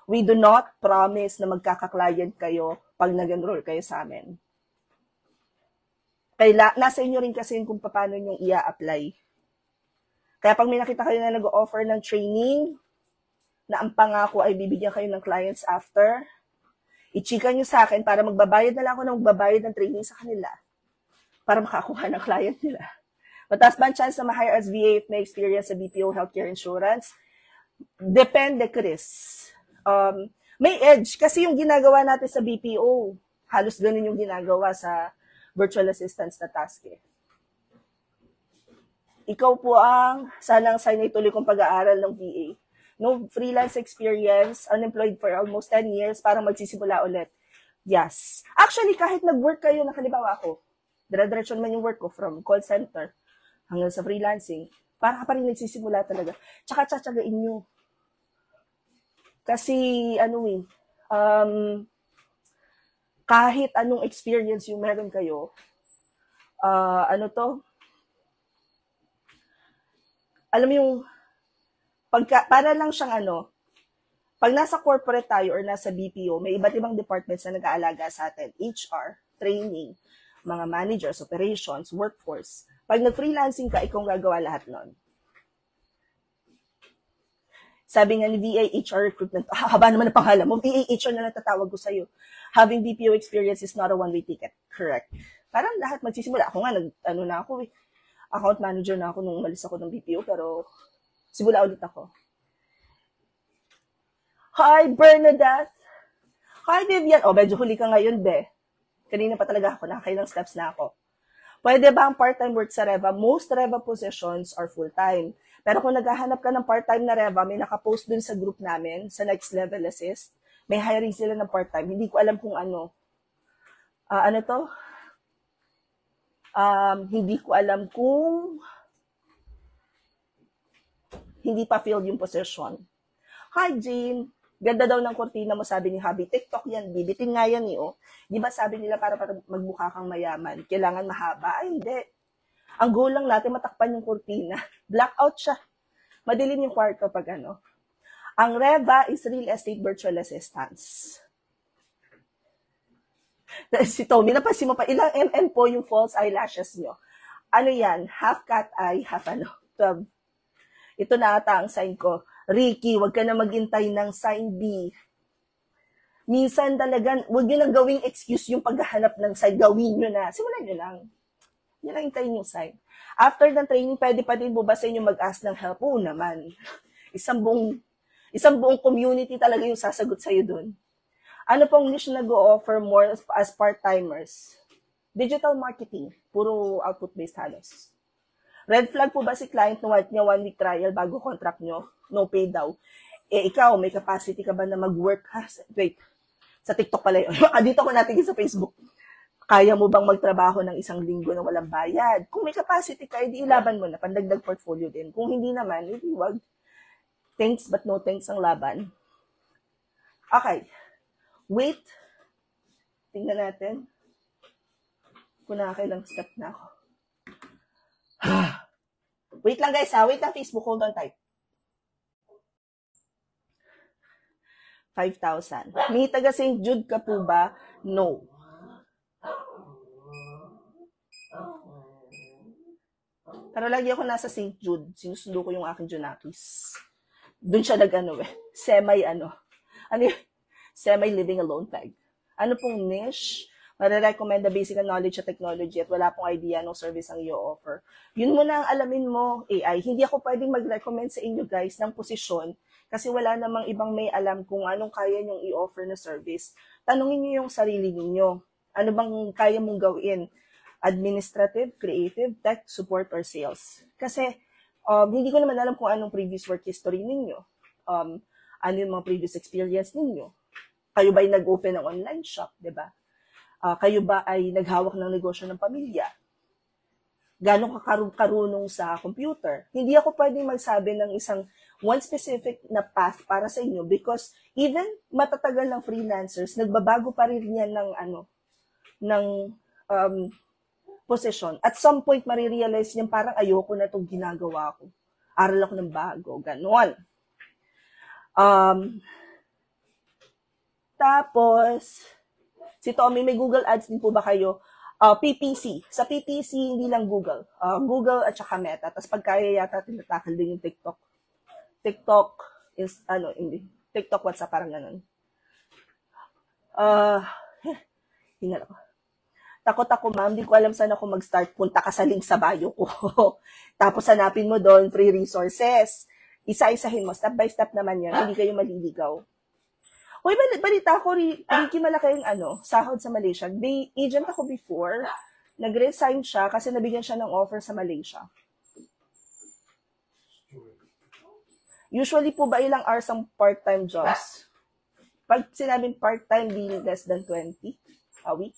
We do not promise na magkaka-client kayo pag nag-enroll kayo sa amin. Nasa inyo rin kasi kung paano nyo i-apply. Kaya pag may nakita kayo na nag-offer ng training, na ang pangako ay bibigyan kayo ng clients after, i-chika nyo sa akin para magbabayad na lang ako ng magbabayad ng training sa kanila para makakuha ng client nila. Mataas ba ang chance na ma-hire as VA if may experience sa BPO healthcare insurance? Depende, Chris. May edge kasi yung ginagawa natin sa BPO, halos ganun yung ginagawa sa virtual assistants na task eh. Ikaw po ang sanang ituloy kong pag-aaral ng VA. No freelance experience, unemployed for almost 10 years, parang magsisimula ulit. Yes. Actually, kahit nag-work kayo, halimbawa ako, dire-diretso naman yung work ko from call center hanggang sa freelancing, para ka pa rin nagsisimula talaga. Tsaka tsatsagain nyo. Kasi, kahit anong experience yung meron kayo, alam mo yung, para lang siyang pag nasa corporate tayo or nasa BPO, may iba't ibang departments na nag-aalaga sa atin. HR, training, mga managers, operations, workforce. Pag nag-freelancing ka, ikaw gagawa lahat nun. Sabi nga ni VA HR recruitment, haba naman ang pangalan mo, VA HR na natatawag ko sa'yo. Having BPO experience is not a one-way ticket. Correct. Parang lahat magsisimula. Ako nga, account manager na ako nung umalis ako ng BPO, pero simula ulit ako. Hi, Bernadette. Hi, Vivian. Medyo huli ka ngayon, be. Kanina pa talaga ako, nakakailang steps na ako. Pwede ba ang part-time work sa Reva? Most Reva positions are full-time. Pero kung naghahanap ka ng part-time na Reva, may nakapost dun sa group namin, sa Next Level Assist. May hiring sila ng part-time. Hindi ko alam kung ano. Hindi ko alam kung hindi pa filled yung position. Hi, Jean. Ganda daw ng kortina mo, sabi ni Habi. TikTok yan, bibitin nga yan eh, oh. Di ba sabi nila para magmukha kang mayaman, kailangan mahaba? Ay, hindi. Ang goal lang natin, matakpan yung kortina. Blackout siya. Madilim yung kwarto pag ano. Ang Reva is Real Estate Virtual Assistance. Si Tommy, napansin mo pa, ilang mm po yung false eyelashes nyo? Ano yan? Half cat eye, half 12. Ito na ata ang sign ko. Ricky, wag ka na maghintay ng sign B. Minsan talaga, wag nyo nang gawing excuse yung paghahanap ng sign. Gawin nyo na. Simulan nyo lang. Yan lang hintayin yung sign. After ng training, pwede pa din po ba sa inyo mag-ask ng help? Oo naman. Isang buong community talaga yung sasagot sa'yo dun. Ano pong niche na go-offer more as part-timers? Digital marketing. Puro output-based halos. Red flag po ba si client na want niya 1 week trial bago contract nyo? No pay daw. Ikaw, may capacity ka ba na mag-work? Wait, sa TikTok pala yun. Dito ko natigil sa Facebook. Kaya mo bang magtrabaho ng 1 linggo na walang bayad? Kung may capacity ka, edi ilaban mo na. Pandagdag portfolio din. Kung hindi naman, edi wag. Thanks but no thanks ang laban. Okay. Wait. Tingnan natin. Kung nakakailang step na ako. Wait lang guys ha. Wait lang Facebook. Hold on tight. 5,000. May taga St. Jude ka po ba? No. Pero lagi ako nasa St. Jude. Sinusundo ko yung aking Junakis. Doon siya semi-living alone tag. Ano pong niche? Marirecommend na basic knowledge sa technology at wala pong idea ng service ang i-offer. Yun muna ang alamin mo, AI. Hindi ako pwedeng mag-recommend sa inyo guys ng posisyon kasi wala namang ibang may alam kung anong kaya nyong i-offer na service. Tanungin niyo yung sarili niyo. Ano bang kaya mong gawin? Administrative, creative, tech, support, or sales? Kasi hindi ko naman alam kung anong previous work history ninyo. Ano yung mga previous experience ninyo. Kayo ba ay nag-open ng online shop, di ba? Kayo ba ay naghawak ng negosyo ng pamilya? Gano'ng karunong sa computer? Hindi ako pwedeng magsabi ng isang one specific na path para sa inyo because even matatagal ng freelancers, nagbabago pa rin yan ng position. At some point, marirealize niyan parang ayoko na itong ginagawa ko. Aral ako ng bago. Ganon. Tapos, si Tommy, may Google Ads din po ba kayo? PPC. Sa PPC, hindi lang Google. Google at saka Meta. Tapos pagkaya yata, tinatakal din yung TikTok. TikTok is, hindi. TikTok, WhatsApp, parang ganun. Hingal ako. Takot ako, ma'am. Di ko alam saan ako mag-start. Punta ka sa link sa bio ko. Tapos hanapin mo doon, free resources. Isa-isahin mo. Step by step naman yan. Hindi kayo maliligaw. Uy, balita ko, Ricky, malaki yung sahod sa Malaysia. Agent ako before. Nag-resign siya kasi nabigyan siya ng offer sa Malaysia. Usually po ba ilang hours ang part-time jobs? Pag sinabing part-time, being less than 20 a week?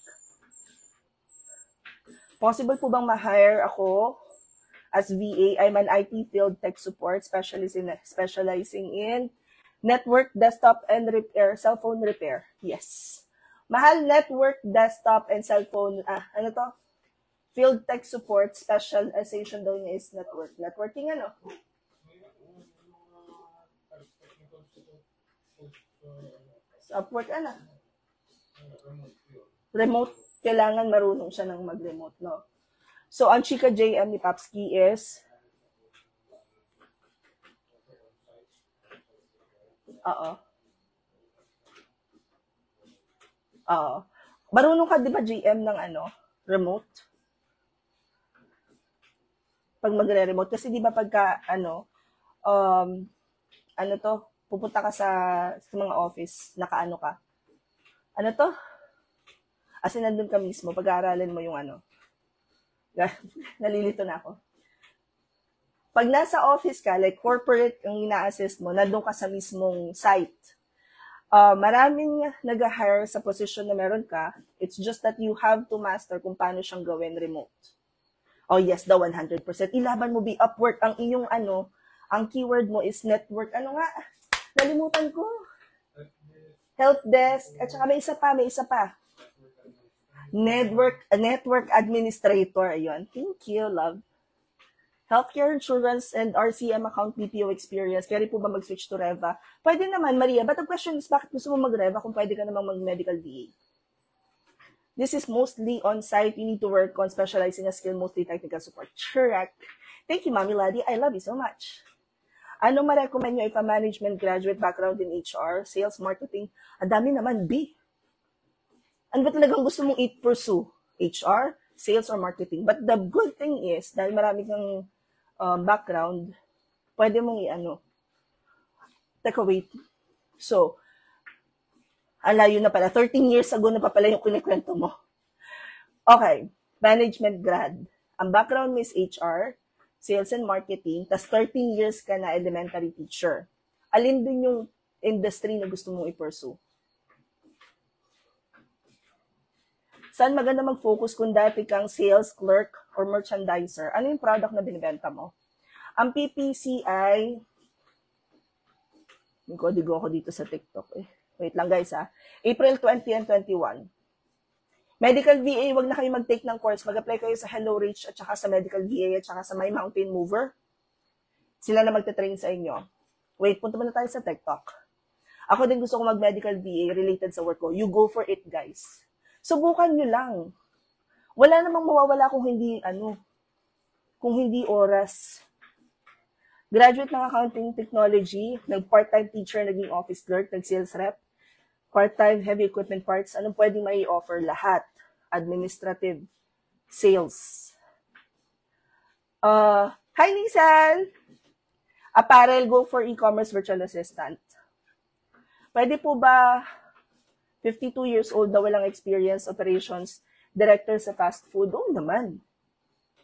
Possible po bang ma-hire ako as VA? I'm an IT field tech support specializing in network, desktop, and repair, cell phone repair. Yes. Mahal network, desktop, and cell phone, Field tech support, specialization daw niya is network. Networking, Upwork, Remote. Kailangan marunong siya ng mag-remote, no? So, ang chika JM ni Papski is, marunong ka, di ba, JM ng remote? Pag magre-remote. Kasi di ba pagka, pupunta ka sa mga office, nakaano ka. As in, nandun ka mismo, pag-aaralan mo yung nalilito na ako. Pag nasa office ka, like corporate ang ina-assist mo, nandun ka sa mismong site. Maraming nag-hire sa position na meron ka. It's just that you have to master kung paano siyang gawin remote. Oh yes, the 100%. Ilaban mo, be Upwork. Ang iyong ang keyword mo is network. Nalimutan ko. Help desk. At saka may isa pa. Network administrator. Ayun. Thank you, love. Healthcare insurance and RCM account BPO experience. Pwede po ba mag-switch to Reva? Pwede naman, Maria. But the question is, bakit gusto mo mag-Reva kung pwede ka namang mag-medical VA? This is mostly on-site. You need to work on specializing a skill, mostly technical support. Correct. Thank you, Mami Ladi. I love you so much. Anong ma-recommend nyo if a management graduate background in HR, sales, marketing? Ang dami naman, B. Ano ba talagang gusto mong i-pursue? HR, sales, or marketing? But the good thing is, dahil marami kang background, pwede mong Teka, wait. So, alayo na pala. 13 years ago na pa pala yung kinikwento mo. Okay. Management grad. Ang background mo is HR, sales and marketing, tas 13 years ka na elementary teacher. Alin dun yung industry na gusto mong i-pursue? Saan maganda mag-focus kung dati kang sales clerk or merchandiser? Ano yung product na binibenta mo? Ang PPC ay, may kodigo ako dito sa TikTok Wait lang guys April 20 and 21. Medical VA, wag na kayo mag-take ng course. Mag-apply kayo sa Hello Rich at saka sa Medical VA at saka sa My Mountain Mover. Sila na magte-train sa inyo. Wait, punta muna tayo sa TikTok. Ako din gusto ko mag-medical VA related sa work ko. You go for it, guys. Subukan nyo lang. Wala namang mawawala kung hindi oras. Graduate ng accounting technology, nag-part-time teacher, naging office clerk, nag-sales rep, part-time heavy equipment parts, anong pwedeng may offer? Lahat. Administrative, sales. Hi, Nisan! Apparel, go for e-commerce virtual assistant. Pwede po ba 52 years old na walang experience, operations, director sa fast food? Oo naman.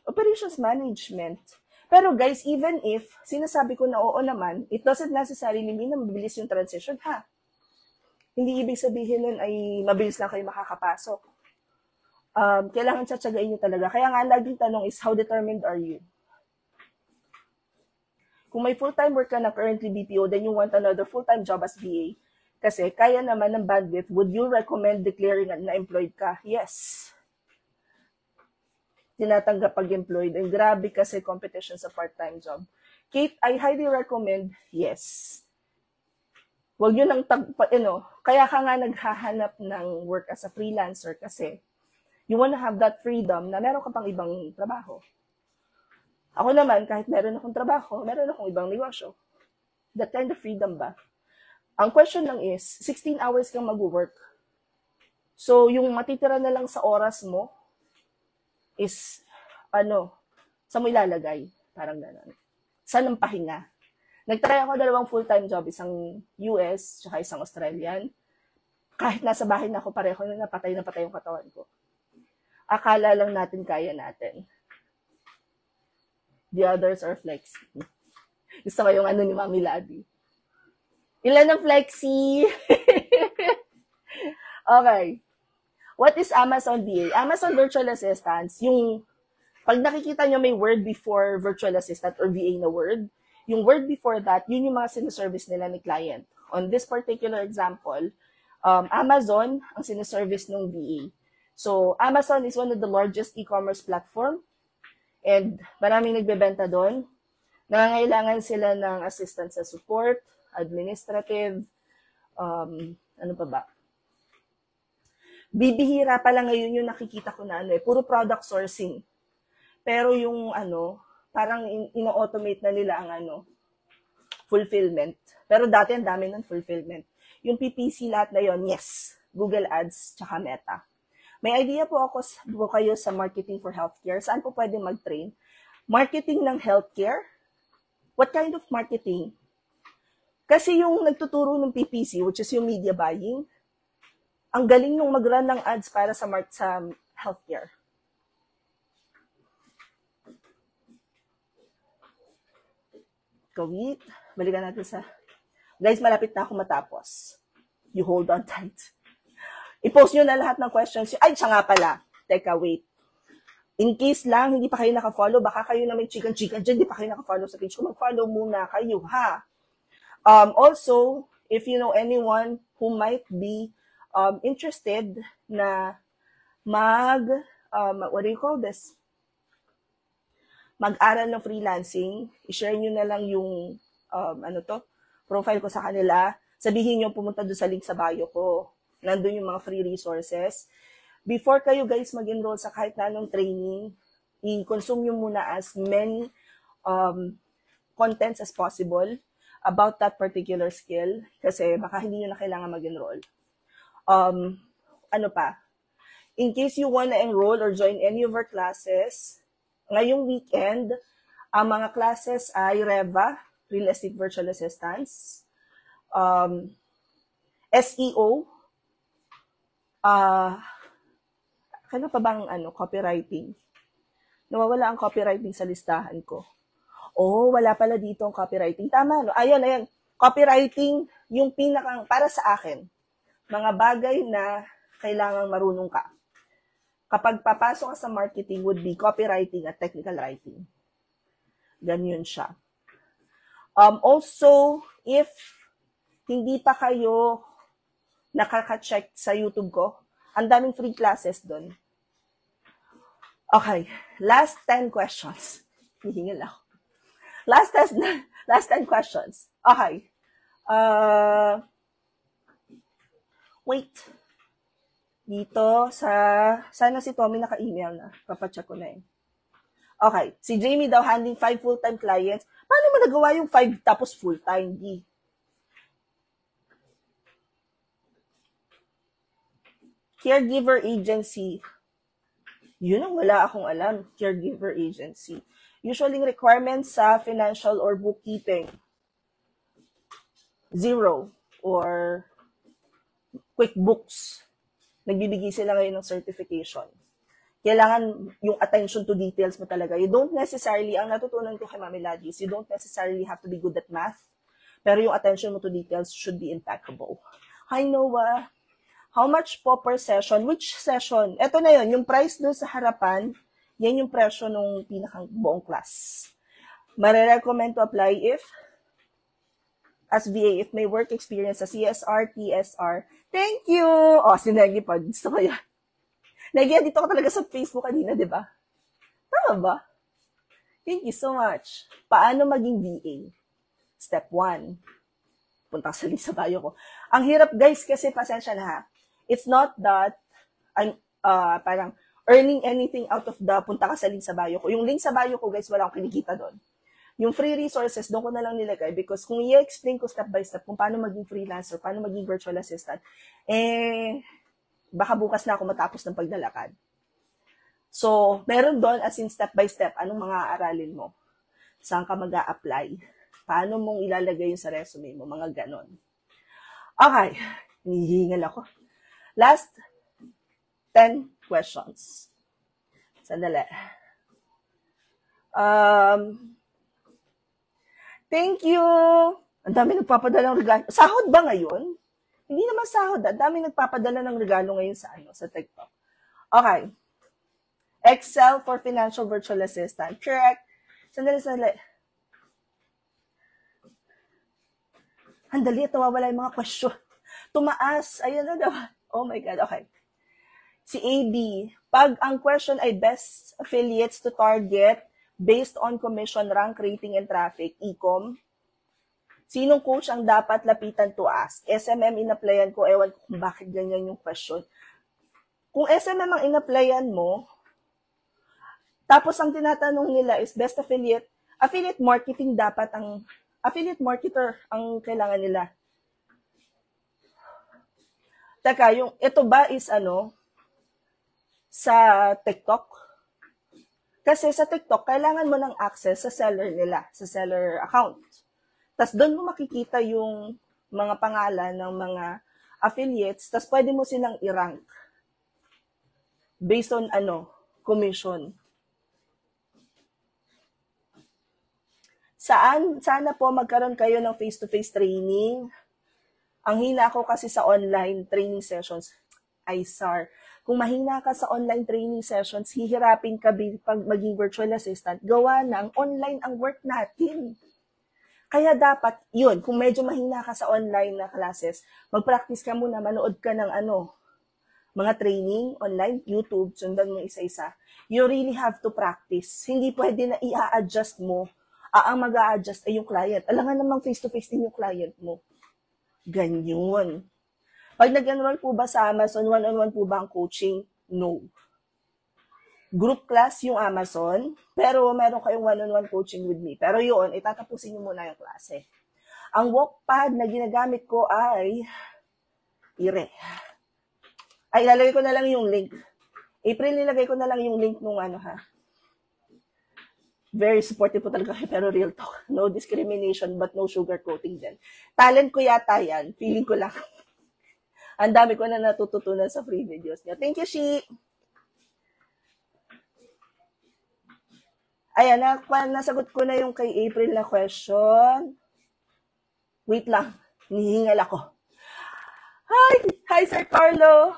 Operations management. Pero guys, even if sinasabi ko na oo naman, it doesn't necessarily mean na mabilis yung transition, ha? Hindi ibig sabihin nun ay mabilis lang kayo makakapasok. Kailangan tsatsagain nyo talaga. Kaya nga, laging tanong is, how determined are you? Kung may full-time work ka na currently BPO, then you want another full-time job as VA. Kasi kaya naman ng bandwidth, would you recommend declaring na employed ka? Yes. Tinatanggap pag employed. And grabe kasi competition sa part-time job. Kate, I highly recommend, yes. Huwag yun ang kaya ka nga naghahanap ng work as a freelancer kasi you wanna have that freedom na meron ka pang ibang trabaho. Ako naman, kahit meron akong trabaho, meron akong ibang negosyo. That kind of freedom ba? Ang question lang is, 16 hours kang mag-work. So, yung matitira na lang sa oras mo is, saan mo ilalagay? Parang gano'n. Saan ang pahinga? Nagtry ako 2 full-time job, isang US, tsaka isang Australian. Kahit nasa bahay na ako, pareho na napatay yung katawan ko. Akala lang natin kaya natin. The others are flexi. Gusto ko yung ni Mami Labi. Ilan ang flexi? Okay. What is Amazon VA? Amazon Virtual Assistants, yung pag nakikita nyo may word before virtual assistant or VA na word, yung word before that, yun yung mga sinaservice nila ni client. On this particular example, Amazon ang sinaservice ng VA. So, Amazon is one of the largest e-commerce platform and maraming nagbebenta doon. Nangangailangan sila ng assistance sa support, administrative, ano pa ba? Bibihira pa lang ngayon yung nakikita ko na puro product sourcing. Pero yung parang ino-automate na nila ang fulfillment. Pero dati ang dami ng fulfillment. Yung PPC lahat na yon, yes, Google Ads tsaka Meta. May idea po kayo sa marketing for healthcare. Saan po pwede mag-train? Marketing ng healthcare? What kind of marketing? Kasi yung nagtuturo ng PPC, which is yung media buying, ang galing nung mag-run ng ads para sa healthcare. Wait, balikan natin sa... Guys, malapit na ako matapos. You hold on tight. I-post nyo na lahat ng questions. Ay, siya nga pala. Teka, wait. In case lang, hindi pa kayo naka-follow, baka kayo na may chicken-chicken dyan, hindi pa kayo naka-follow sa page ko, mag-follow muna kayo, ha? Also, if you know anyone who might be interested na what do you call this? Mag-aral ng freelancing, i-share nyo na lang yung, profile ko sa kanila. Sabihin nyo, pumunta doon sa link sa bio ko. Nandun yung mga free resources. Before kayo guys mag-enroll sa kahit na anong training, i-consume nyo muna as many contents as possible about that particular skill kasi baka hindi nyo na kailangan mag-enroll. In case you wanna enroll or join any of our classes, ngayong weekend, ang mga classes ay REVA, Realistic Virtual Assistants, SEO, ano pa bang copywriting? Nawawala ang copywriting sa listahan ko. Oh, wala pala dito ang copywriting. Tama, no? Ayan. Copywriting, yung pinakang, para sa akin, mga bagay na kailangang marunong ka. Kapag papasok ka sa marketing would be copywriting at technical writing. Ganyan siya. Also, if hindi pa kayo nakaka-check sa YouTube ko, ang daming free classes doon. Okay, last 10 questions. Hihingil ako. Last 10 questions. Okay. Wait. Dito sana si Tommy naka-email na. Papacheck ko na yun. Okay. Si Jamie daw handling 5 full-time clients. Paano mo nagawa yung 5 tapos full-time? Caregiver agency. Yun ang wala akong alam. Caregiver agency. Usually requirements sa financial or bookkeeping. 0 or QuickBooks. Nagbibigay sila ngayon ng certification. Kailangan yung attention to details mo talaga. You don't necessarily, ang natutunan ko kay Mami Ladis, you don't necessarily have to be good at math, pero yung attention mo to details should be impeccable. Hi Noah, how much po per session? Which session? Ito na yun, yung price doon sa harapan, yan yung presyo ng pinakang buong class. Marirecommend to apply if as VA, if may work experience sa CSR, TSR. Thank you! Si Negi pa. Gusto ko yan. Negi, dito ko talaga sa Facebook kanina, di ba? Tama ba? Thank you so much. Paano maging VA? Step 1. Punta ka sa bio ko. Ang hirap guys kasi pasensya na ha. It's not that I'm parang earning anything out of the punta ka sa bio ko. Yung link sa bio ko guys, wala akong kinikita doon. Yung free resources, doon ko na lang nilagay because kung i-explain ko step by step kung paano maging freelancer, paano maging virtual assistant, baka bukas na ako matapos ng paglalakad. So, meron doon as in step by step, anong mga aaralin mo? Saan ka mag-a-apply? Paano mong ilalagay yun sa resume mo? Mga ganon. Okay. Hinihingal ako. Last 10 questions. Sandali. Thank you. Ang dami nagpapadala ng regalo. Sahod ba ngayon? Hindi naman sahod. Ang dami nagpapadala ng regalo ngayon sa TikTok. Okay. Excel for financial virtual assistant. Correct. Sandali. Handali, tawawala yung mga question. Tumaas. Ayan na daw. Oh my God. Okay. Si AB. Pag ang question ay best affiliates to target based on commission, rank, rating, and traffic, e-com, sinong coach ang dapat lapitan to ask? SMM in-applyan ko. Ewan ko kung bakit ganyan yung question. Kung SMM ang in-applyan mo, tapos ang tinatanong nila is best affiliate marketing dapat ang affiliate marketer ang kailangan nila. Teka, yung ito ba is sa TikTok? Kasi sa TikTok, kailangan mo ng access sa seller nila, sa seller account. Tapos doon mo makikita yung mga pangalan ng mga affiliates, tapos pwede mo silang i-rank based on commission. Sana po magkaroon kayo ng face-to-face training. Ang hina ko kasi sa online training sessions, ISAR. Kung mahina ka sa online training sessions, hihirapin ka pag maging virtual assistant, gawa ng online ang work natin. Kaya dapat, yun, kung medyo mahina ka sa online na classes, mag-practice ka muna, manood ka ng mga training online, YouTube, sundan mo isa-isa. You really have to practice. Hindi pwede na i-adjust mo. Ang mag-a-adjust ay yung client. Alangan namang face-to-face din yung client mo. Ganyan. Pag nag-enroll po ba sa Amazon, one-on-one po ba ang coaching? No. Group class yung Amazon, pero meron kayong one-on-one coaching with me. Pero yun, itatapusin nyo muna yung klase. Ang walkpad na ginagamit ko ay Ire. Ay, ilalagay ko na lang yung link. April, nilagay ko na lang yung link nung Very supportive po talaga kayo, pero real talk. No discrimination, but no sugarcoating din. Talent ko yata yan. Feeling ko lang. Ang dami ko na natututunan sa free videos niya. Thank you, Shi! Ayan, nasagot ko na yung kay April na question. Wait lang. Hinihingal ako. Hi, Sir Carlo!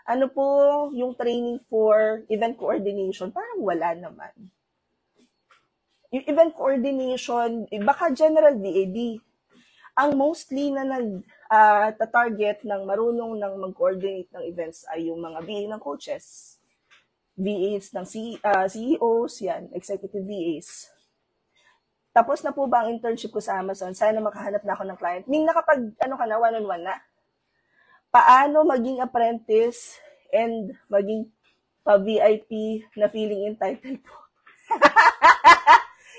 Ano po yung training for event coordination? Parang wala naman. Yung event coordination, baka general VAD. Ang mostly na nag-target ng marunong ng mag-coordinate ng events ay yung mga VA ng coaches. VAs ng CEOs, yan, executive VAs. Tapos na po ba ang internship ko sa Amazon? Sana makahanap na ako ng client. Ming nakapag, one-on-one na? Paano maging apprentice and maging pa-VIP na feeling entitled po?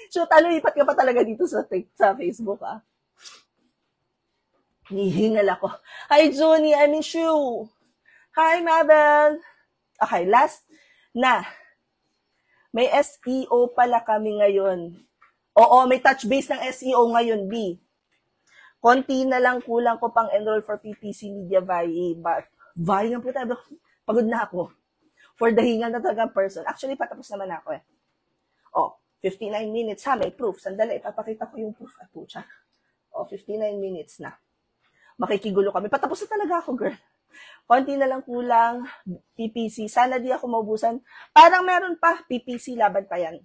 Shoot, ipat ka pa talaga dito sa Facebook, Nihingal ako. Hi, Junie, I miss you. Hi, Mabel. Okay, last na. May SEO pala kami ngayon. Oo, may touch base ng SEO ngayon, B. Konti na lang kulang ko pang enroll for PPC Media VIE. VIE nga po tayo. Pagod na ako. For the hingal na talagang person. Actually, patapos naman ako 59 minutes ha, may proof. Sandali, ipapakita ko yung proof. 59 minutes na. Makikigulo kami. Patapos na talaga ako, girl. Konti na lang kulang, PPC. Sana di ako maubusan. Parang meron pa, PPC, laban pa yan.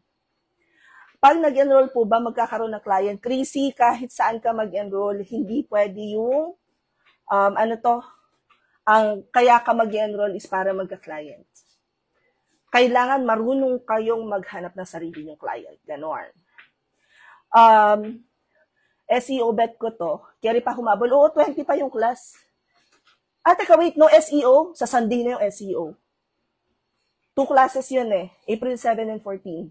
Pag nag-enroll po ba, magkakaroon ng client? Crazy, kahit saan ka mag-enroll, hindi pwede yung, kaya ka mag-enroll is para magka-client. kailangan marunong kayong maghanap ng sarili nyong client. Ganon. SEO bet ko to. Kaya pa humabol. Oo, 20 pa yung class. Teka, wait, no SEO? Sa Sunday na yung SEO. 2 classes yun eh. April 7 and 14.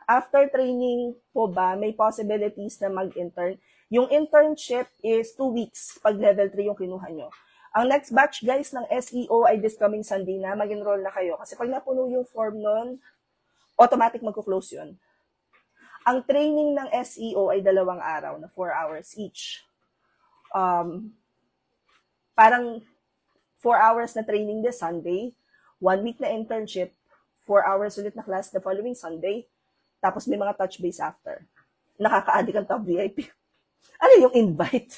After training po ba, may possibilities na mag-intern? Yung internship is 2 weeks pag level 3 yung kinuha nyo. Ang next batch, guys, ng SEO ay this coming Sunday na. Mag-enroll na kayo. Kasi pag napuno yung form nun, automatic magko-close yun. Ang training ng SEO ay 2 araw na 4 hours each. Parang 4 hours na training this Sunday, 1 week na internship, 4 hours ulit na class the following Sunday, tapos may mga touch base after. Nakaka-addict ang top VIP. Ano yung invite?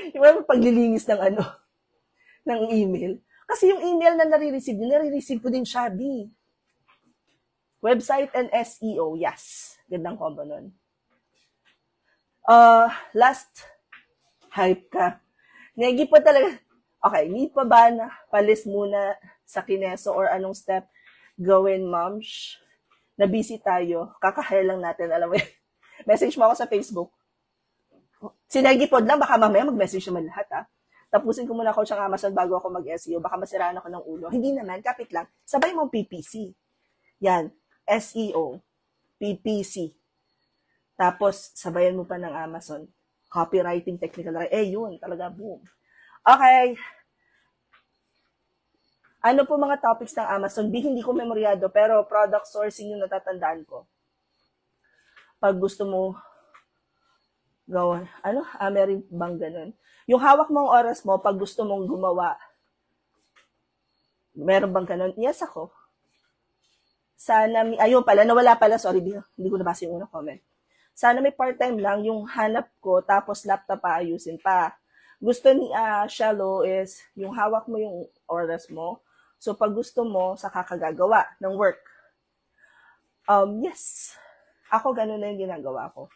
Yung mga paglilinis ng ng email. Kasi yung email na nare-receive ko din siya, B. Website and SEO, yes. Gandang combo nun. Last, hype ka. Negi pa talaga. Okay, need pa ba na palis muna sa Kineso or anong step gawin, moms? Na busy tayo. Kakahire lang natin, alam mo yun. Message mo ako sa Facebook. Sinagipod lang, baka mamaya mag-message naman lahat, Tapusin ko muna coach ang Amazon bago ako mag-SEO. Baka masiraan ako ng ulo. Hindi naman, kapit lang. Sabay mong PPC. Yan, SEO, PPC. Tapos, sabayan mo pa ng Amazon. Copywriting, technical writing. Yun, talaga, boom. Okay. Ano po mga topics ng Amazon? Hindi ko memoryado, pero product sourcing yung natatandaan ko. Pag gusto mo gawin, meron bang ganun? Yung hawak mong oras mo, pag gusto mong gumawa, meron bang ganun? Yes, ako. Sana, ayun pala, nawala pala, sorry, hindi ko nabasa yung unang comment. Sana may part-time lang, yung hanap ko, tapos laptop pa, ayusin pa. Gusto ni Shallow is, yung hawak mo yung oras mo, so pag gusto mo, saka kagagawa ng work. Yes. Ako, ganun na yung ginagawa ko.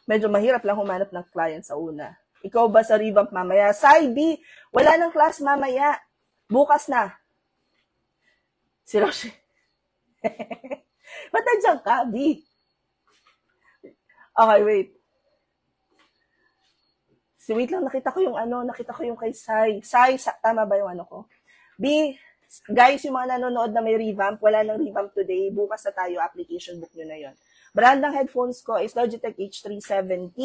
Medyo mahirap lang humanap ng client sa una. Ikaw ba sa revamp mamaya? Saibi, wala nang class mamaya. Bukas na. Si Roshi. Ba't nandiyan ka, B? Okay, wait. Wait lang, nakita ko yung kay Sai. Sai, tama ba yung ko? B, guys, yung mga nanonood na may revamp, wala nang revamp today. Bukas na tayo, application book nyo na yon. Brand ng headphones ko is Logitech H370.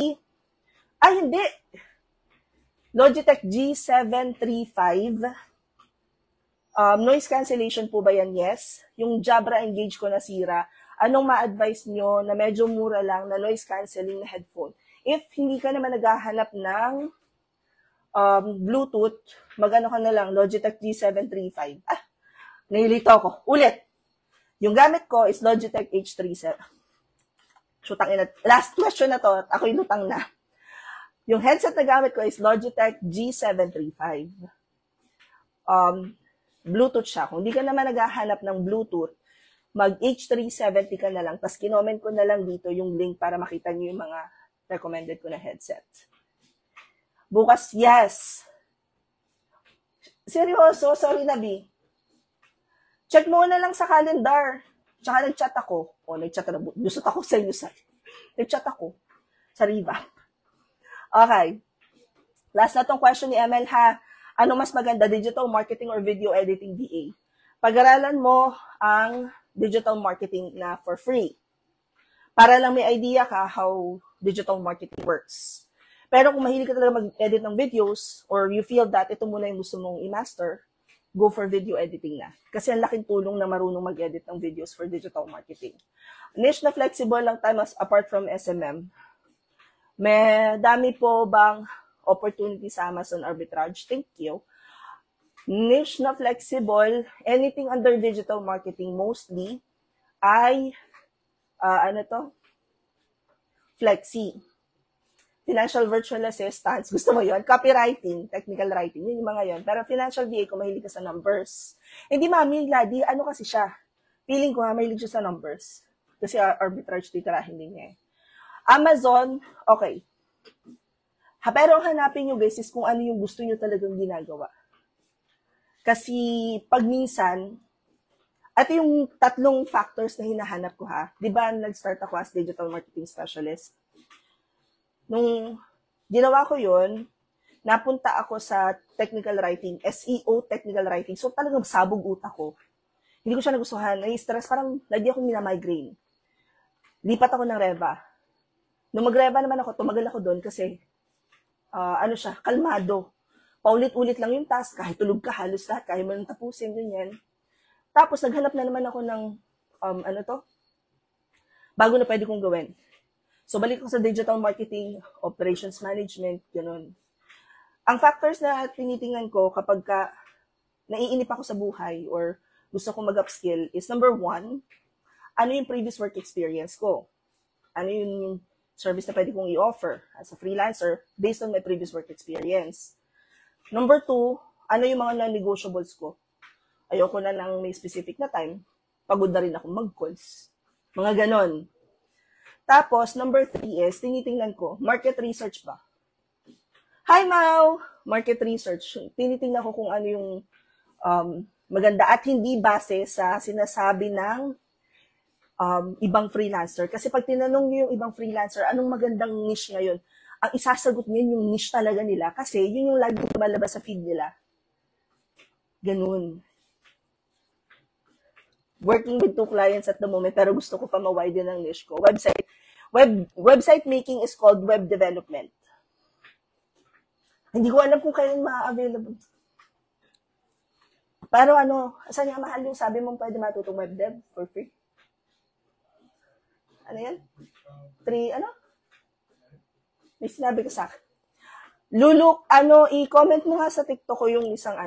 Hindi. Logitech G735. Noise cancellation po ba yan? Yes. Yung Jabra Engage ko nasira. Anong ma-advise nyo na medyo mura lang na noise cancelling na headphone? If hindi ka naman naghahanap ng Bluetooth, magano ka na lang, Logitech G735. Nahilito ako. Ulit. Yung gamit ko is Logitech H37. Last question na to, ako'y lutang na. Yung headset na gamit ko is Logitech G735. Bluetooth siya. Kung hindi ka naman naghahanap ng Bluetooth, mag H370 ka na lang. Tapos kinoment ko na lang dito yung link para makita niyo yung mga recommended ko na headset. Bukas, yes. Seryoso, sorry na, B. Check mo na lang sa calendar. Tsaka nag-chat ako. Nag-chat na. Gusto ako sa inyo. Nag-chat ako sa revamp. Okay. Last na tong question ni ML ha. Ano mas maganda, digital marketing or video editing DA? Pag-aralan mo ang digital marketing na for free. Para lang may idea ka how digital marketing works. Pero kung mahilig ka talaga mag-edit ng videos or you feel that ito muna yung gusto mong i-master, go for video editing na. Kasi ang laking tulong na marunong mag-edit ng videos for digital marketing. Niche na flexible lang tayo apart from SMM. May dami po bang opportunity sa Amazon arbitrage? Thank you. Niche na flexible, anything under digital marketing mostly ay Flexi. Financial virtual assistants, gusto mo yon? Copywriting, technical writing, yun yung mga yon. Pero financial VA, kung mahilig ka sa numbers. Hindi mami, Ladi, kasi siya? Feeling ko mahilig siya sa numbers. Kasi arbitrage titirahin din niya. Amazon, okay. Pero ang hanapin nyo guys is kung ano yung gusto nyo talagang ginagawa. Kasi pag minsan, ito yung tatlong factors na hinahanap ko ha. Di ba nag-start ako as digital marketing specialist? Nung ginawa ko yon, napunta ako sa technical writing, SEO technical writing. So talagang sabog utak ko. Hindi ko siya nagustuhan. Nai-stress, parang lagi akong minamigraine. Lipat ako ng Reva. Nung mag-Reva naman ako, tumagal ako doon kasi kalmado. Paulit-ulit lang yung task, kahit tulog ka, halos lahat, kaya mo nang tapusin, ganyan. Tapos, naghanap na naman ako ng, bago na pwede kong gawin. So, balik ko sa digital marketing, operations management, gano'n. Ang factors na tinitingnan ko kapag naiinip ako sa buhay or gusto kong mag-upskill is number 1, ano yung previous work experience ko? Ano yung service na pwede kong i-offer as a freelancer based on my previous work experience. Number 2, ano yung mga non-negotiables ko? Ayoko na ng may specific na time. Pagod na rin ako mag-calls. Mga ganon. Tapos, number 3 is, tinitingnan ko, market research ba? Hi, Mau! Market research. Tinitingnan ko kung ano yung maganda at hindi base sa sinasabi ng ibang freelancer. Kasi pag tinanong niyo yung ibang freelancer, anong magandang niche ngayon, ang isasagot niyo yung niche talaga nila kasi yun yung lagi lumalabas sa feed nila. Ganun. Working with 2 clients at the moment, pero gusto ko pa ma-widen ang niche ko. Website making is called web development. Hindi ko alam kung kailan ma-available. Pero saan nga mahal yung sabi mong pwede matutong web dev for free? Ano yan? 3, May sinabi ka sa akin. Luluk, i-comment mo nga sa TikTok ko yung isang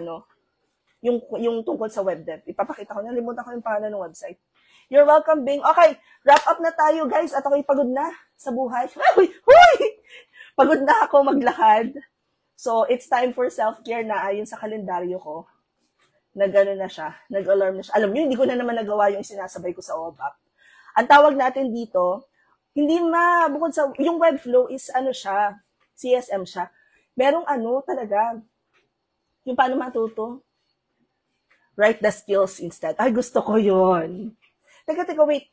yung tungkol sa web dev. Ipapakita ko, nalimutan ko yung pangalan ng website. You're welcome, Bing. Okay, wrap up na tayo, guys. At ako'y pagod na sa buhay. Huy! Pagod na ako maglakad. So, it's time for self-care na ayon sa kalendaryo ko. Nag-ano na siya, nag-alarm na siya. Alam niyo, hindi ko na naman nagawa yung sinasabay ko sa OBAP. Ang tawag natin dito, bukod sa, yung Webflow is siya, CSM siya. Merong talaga, yung paano matuto? Write the skills instead. Ay, gusto ko yun. Teka, wait.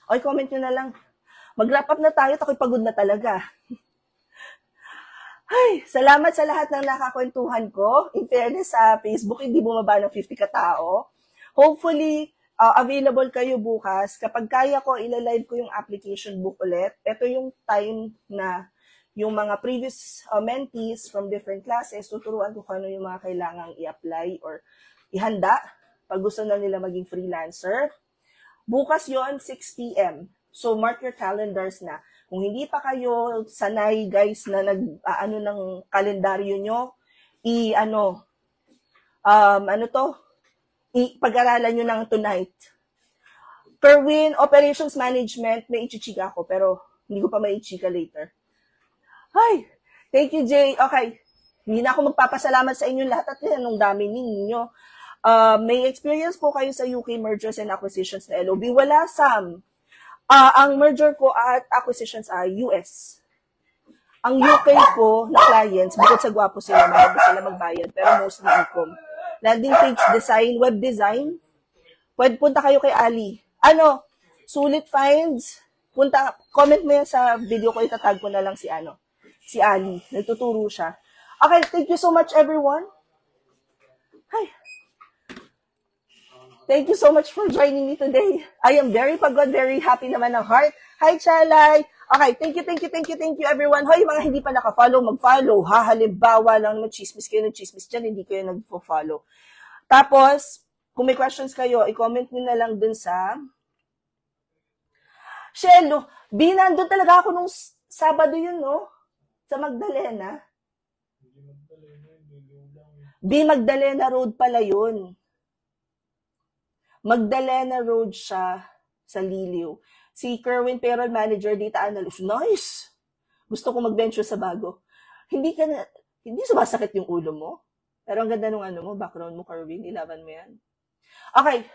Okay, comment nyo na lang. Mag-wrap up na tayo, ako'y pagod na talaga. Ay, salamat sa lahat ng nakakwentuhan ko. In fairness, sa Facebook, hindi bumaba ng 50 katao. Hopefully, available kayo bukas. Kapag kaya ko, ilalive ko yung application book ulit. Ito yung time na yung mga previous mentees from different classes, tuturuan ko kung ano yung mga kailangang i-apply or ihanda pag gusto na nila maging freelancer. Bukas yon 6 p.m. So, mark your calendars na. Kung hindi pa kayo sanay, guys, na ng kalendaryo nyo, pag-aralan nyo ng tonight. Kerwin, Operations Management, may ichichika ako, pero hindi ko pa may ichika later. Hi! Thank you, Jay. Okay. Hindi na ako magpapasalamat sa inyo lahat at anong dami ninyo. May experience po kayo sa UK mergers and acquisitions na LOB. Wala, Sam. Ang merger ko at acquisitions ay US. Ang UK ko na clients, bukod sa gwapo sila, maganda sila magbayad, pero mostly e-com. Landing page design, web design. Pwede punta kayo kay Ali. Sulit finds. Comment mo yan sa video ko, itatag ko na lang si Ali. Nagtuturo siya. Okay, thank you so much, everyone. Hi. Thank you so much for joining me today. I am very pagod, very happy naman ng heart. Hi, Chalay. Okay, thank you, everyone. Hoy, mga hindi pa naka-follow, mag-follow. Halimbawa lang mag-chismis kayo dyan, hindi kayo nag-follow. Tapos, kung may questions kayo, i-comment nyo na lang dun sa Shelo. Nandun talaga ako nung Sabado yun, no? Sa Magdalena. Magdalena Road pala yun. Magdalena Road siya sa Liliw. Si Kerwin, payroll manager, data analyst. Nice! Gusto ko mag-venture sa bago. Hindi sumasakit yung ulo mo. Pero ang ganda nung background mo, Kerwin. Ilaban mo yan. Okay.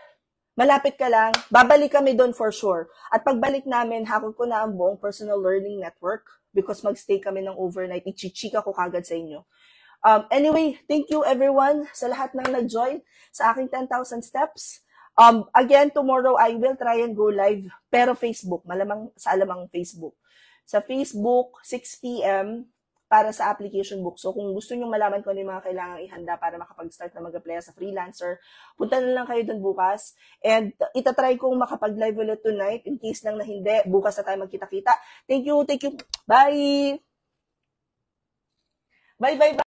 malapit ka lang, babalik kami doon for sure. At pagbalik namin, hakot ko na ang buong personal learning network because magstay kami ng overnight. Ichichika ko kagad sa inyo. Anyway, thank you everyone sa lahat ng nag-join sa aking 10,000 steps. Again, tomorrow I will try and go live, pero Facebook, malamang sa alamang Facebook. Sa Facebook, 6 p.m. para sa application book. So, kung gusto nyo malaman kung ano yung mga kailangang ihanda para makapag-start na mag-apply sa freelancer, punta na lang kayo dun bukas. And itatry kong makapag-live ulit tonight. In case lang na hindi, bukas na tayo magkita-kita. Thank you. Bye! Bye.